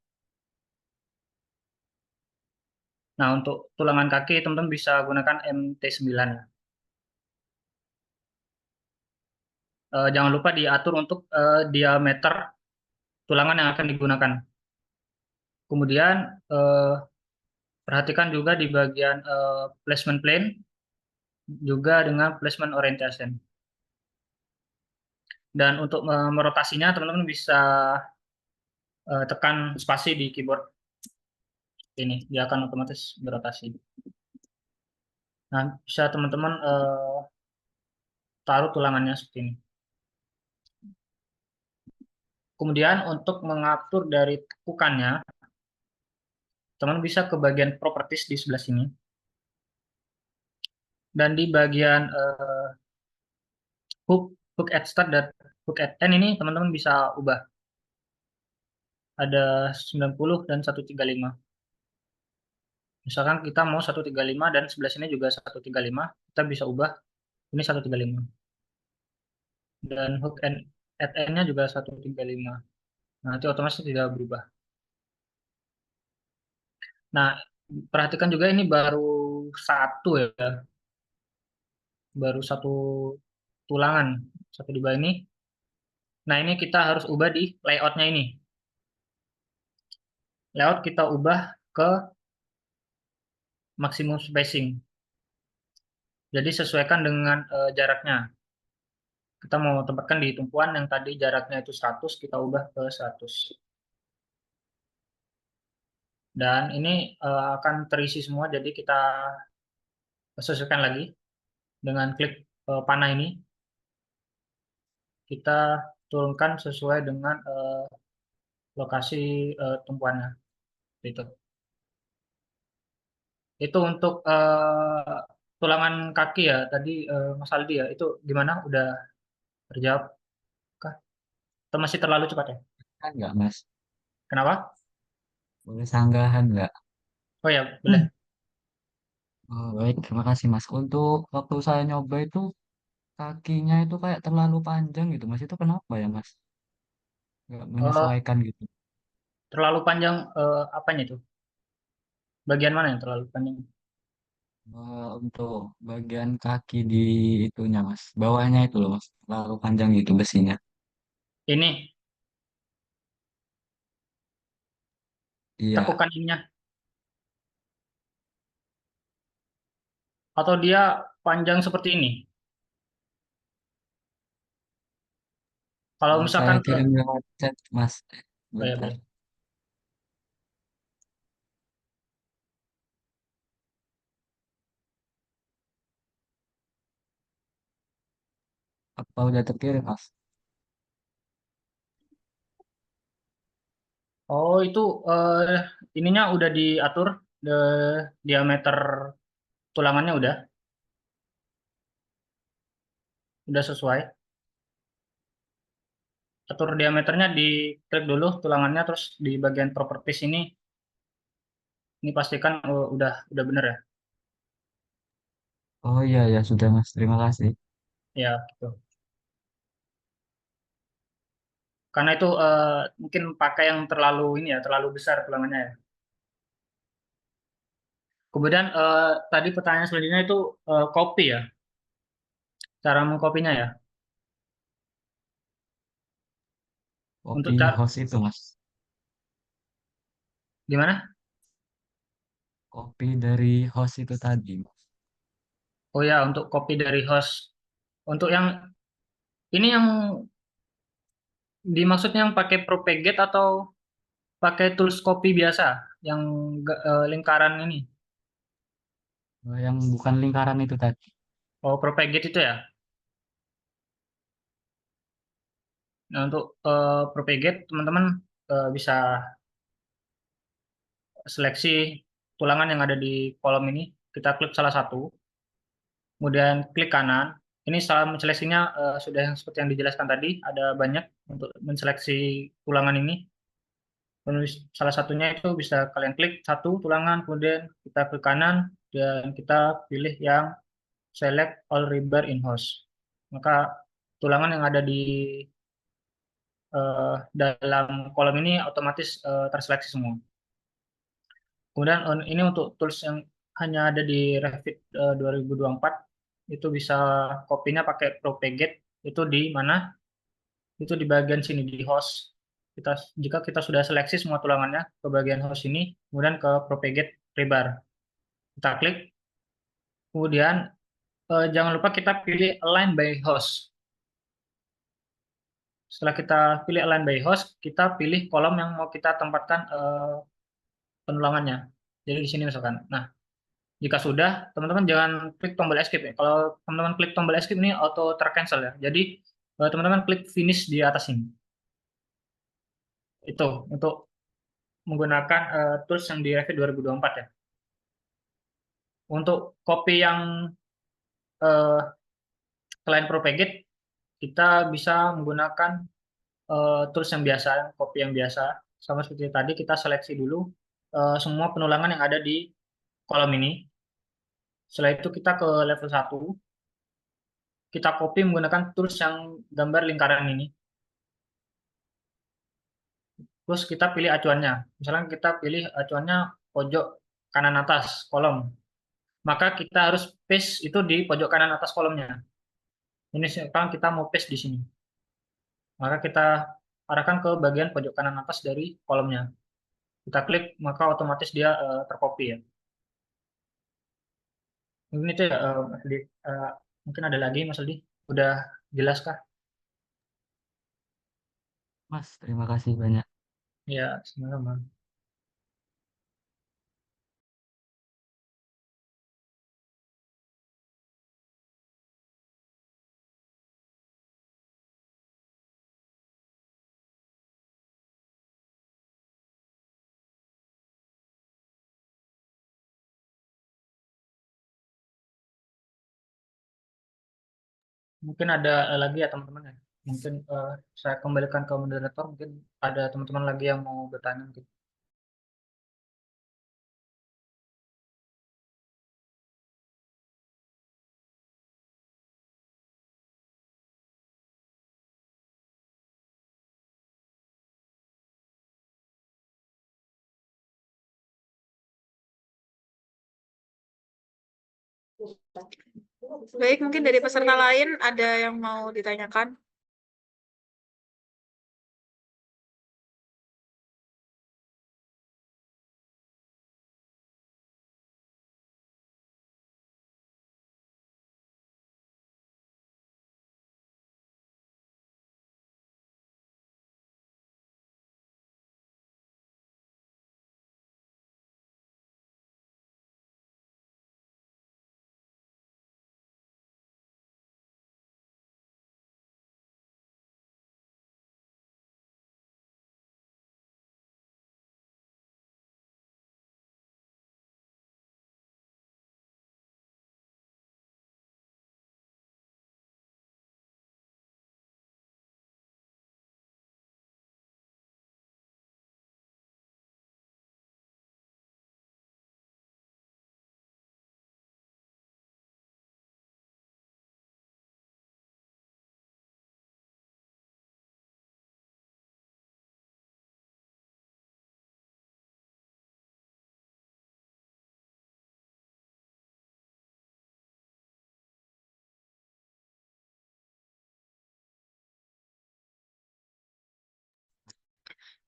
Speaker 4: Nah, untuk tulangan kaki teman-teman bisa gunakan MT9 ya. Jangan lupa diatur untuk diameter tulangan yang akan digunakan. Kemudian perhatikan juga di bagian placement plane juga dengan placement orientation. Dan untuk merotasinya teman-teman bisa tekan spasi di keyboard ini, dia akan otomatis berotasi. Nah, bisa teman-teman taruh tulangannya seperti ini. Kemudian untuk mengatur dari tekukannya, teman bisa ke bagian properties di sebelah sini. Dan di bagian hook at start dan hook at end ini teman-teman bisa ubah. Ada 90 dan 135. Misalkan kita mau 135 dan sebelah sini juga 135, kita bisa ubah ini 135. Dan hook at end-nya juga 135. Nah, nanti otomatis tidak berubah. Nah, perhatikan juga ini baru satu ya. Baru satu tulangan, satu di bawah ini. Nah, ini kita harus ubah di layout-nya ini. Layout kita ubah ke maksimum spacing. Jadi sesuaikan dengan jaraknya. Kita mau tempatkan di tumpuan yang tadi jaraknya itu 100, kita ubah ke 100. Dan ini akan terisi semua, jadi kita sesuaikan lagi dengan klik panah ini. Kita turunkan sesuai dengan lokasi tumpuannya. Itu. Itu untuk tulangan kaki ya, tadi Mas Aldi ya, itu gimana? Udah terjawab kah? Atau masih terlalu cepat ya?
Speaker 6: Kan nggak Mas?
Speaker 4: Kenapa?
Speaker 6: Boleh sanggahan nggak?
Speaker 4: Oh ya, boleh.
Speaker 6: Oh, baik, terima kasih Mas. Untuk waktu saya nyoba itu kakinya itu kayak terlalu panjang gitu Mas. Itu kenapa ya Mas? Nggak
Speaker 4: Eh,
Speaker 6: menyesuaikan gitu.
Speaker 4: terlalu panjang apanya itu? Bagian mana yang terlalu panjang?
Speaker 6: Untuk bagian kaki di itunya Mas. Bawahnya itu loh Mas. Terlalu panjang gitu besinya.
Speaker 4: Ini
Speaker 6: Iya.
Speaker 4: tekukan ininya. Atau dia panjang seperti ini? Kalau
Speaker 6: Saya
Speaker 4: misalkan
Speaker 6: kirim lewat chat Mas.
Speaker 4: oh ya,
Speaker 6: Bentar.
Speaker 4: boleh.
Speaker 6: Apa udah terkirim Mas?
Speaker 4: Oh, itu ininya udah diatur diameter tulangannya udah sesuai. Atur diameternya di klik dulu tulangannya terus di bagian properties ini pastikan udah bener ya.
Speaker 6: Oh iya ya sudah Mas. Terima kasih.
Speaker 4: Ya, gitu. Karena itu mungkin pakai yang terlalu ini ya, terlalu besar tulangannya ya. Kemudian tadi pertanyaan selanjutnya itu kopi ya. Cara mengkopinya ya. Untuk
Speaker 6: Kopi host itu, Mas.
Speaker 4: gimana?
Speaker 6: Kopi dari host itu tadi.
Speaker 4: Oh ya, untuk kopi dari host. Untuk yang ini yang dimaksudnya yang pakai Propagate atau pakai tools kopi biasa yang lingkaran ini?
Speaker 6: Yang bukan lingkaran itu tadi.
Speaker 4: Oh, Propagate itu ya. Nah, untuk Propagate teman-teman bisa seleksi tulangan yang ada di kolom ini. Kita klik salah satu, kemudian klik kanan. Ini salah menseleksinya sudah yang seperti yang dijelaskan tadi, ada banyak untuk menseleksi tulangan ini. Salah satunya itu bisa kalian klik satu tulangan, kemudian kita klik kanan, dan kita pilih yang select all rebar in host. Maka tulangan yang ada di dalam kolom ini otomatis terseleksi semua. Kemudian ini untuk tools yang hanya ada di Revit 2024, itu bisa kopinya pakai Propagate, itu di mana? Itu di bagian sini di host. Jika kita sudah seleksi semua tulangannya ke bagian host ini, kemudian ke Propagate Rebar. Kita klik, kemudian jangan lupa kita pilih Align by Host. Setelah kita pilih Align by Host, kita pilih kolom yang mau kita tempatkan penulangannya. Jadi di sini misalkan. Nah, jika sudah, teman-teman jangan klik tombol escape ya. Kalau teman-teman klik tombol escape ini auto tercancel ya. Jadi teman-teman klik finish di atas ini. Itu untuk menggunakan tools yang di Revit 2024 ya. Untuk copy yang uh, selain Propagate, kita bisa menggunakan tools yang biasa, copy yang biasa. Sama seperti tadi, kita seleksi dulu semua penulangan yang ada di kolom ini. Setelah itu kita ke level 1, kita copy menggunakan tools yang gambar lingkaran ini. Terus kita pilih acuannya. Misalnya kita pilih acuannya pojok kanan atas kolom. Maka kita harus paste itu di pojok kanan atas kolomnya. Ini sekarang kita mau paste di sini. Maka kita arahkan ke bagian pojok kanan atas dari kolomnya. Kita klik, maka otomatis dia tercopy ya. Mungkin itu ya, Mas Aldi. Mungkin ada lagi, Mas Aldi. Udah jelas kah?
Speaker 6: Mas, terima kasih banyak.
Speaker 4: Ya, sama-sama. Mungkin ada lagi ya teman-teman ya. Mungkin saya kembalikan ke moderator. Mungkin ada teman-teman lagi yang mau bertanya. Mungkin.
Speaker 5: Baik, mungkin dari peserta lain ada yang mau ditanyakan?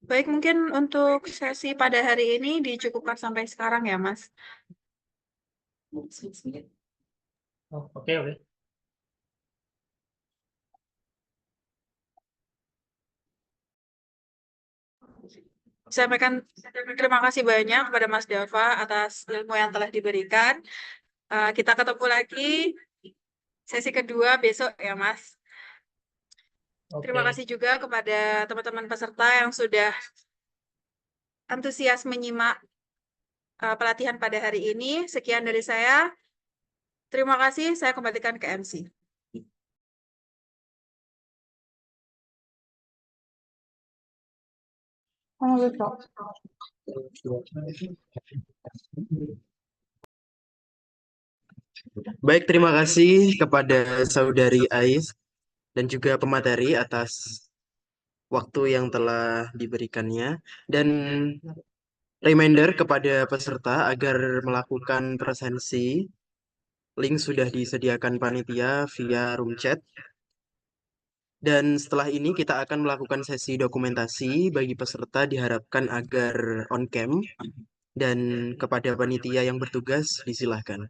Speaker 5: Baik, mungkin untuk sesi pada hari ini dicukupkan sampai sekarang ya, Mas.
Speaker 4: Oh, oke.
Speaker 5: Sampaikan terima kasih banyak kepada Mas Dava atas ilmu yang telah diberikan. Kita ketemu lagi sesi kedua besok ya, Mas. Terima
Speaker 4: Oke.
Speaker 5: kasih juga kepada teman-teman peserta yang sudah antusias menyimak pelatihan pada hari ini. Sekian dari saya. Terima kasih, saya kembalikan ke MC.
Speaker 2: Baik, terima kasih kepada Saudari Ais dan juga pemateri atas waktu yang telah diberikannya. Dan reminder kepada peserta agar melakukan presensi, link sudah disediakan panitia via room chat. Dan setelah ini kita akan melakukan sesi dokumentasi. Bagi peserta diharapkan agar on cam, dan kepada panitia yang bertugas disilahkan.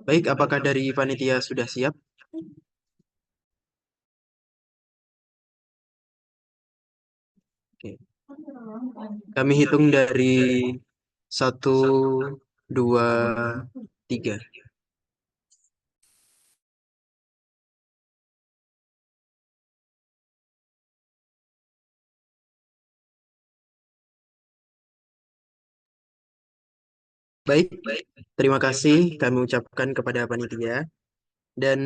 Speaker 2: Baik, apakah dari panitia sudah siap? Oke. Kami hitung dari 1, 2, 3. Baik, terima kasih kami ucapkan kepada panitia. Dan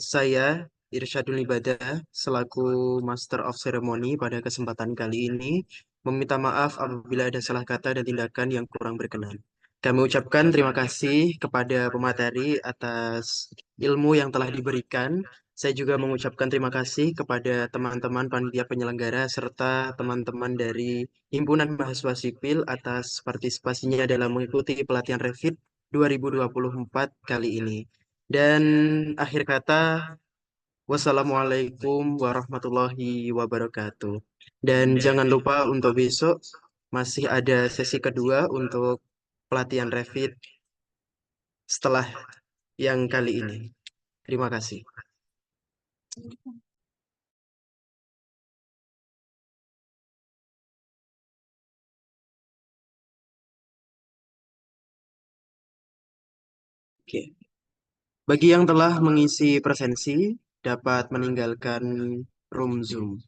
Speaker 2: saya, Irsyadul Ibadah, selaku Master of Ceremony pada kesempatan kali ini, meminta maaf apabila ada salah kata dan tindakan yang kurang berkenan. Kami ucapkan terima kasih kepada pemateri atas ilmu yang telah diberikan. Saya juga mengucapkan terima kasih kepada teman-teman panitia penyelenggara serta teman-teman dari Himpunan Mahasiswa Sipil atas partisipasinya dalam mengikuti pelatihan Revit 2024 kali ini. Dan akhir kata, wassalamualaikum warahmatullahi wabarakatuh. Dan jangan lupa untuk besok masih ada sesi kedua untuk pelatihan Revit setelah yang kali ini. Terima kasih. Oke. Bagi yang telah mengisi presensi, dapat meninggalkan room Zoom.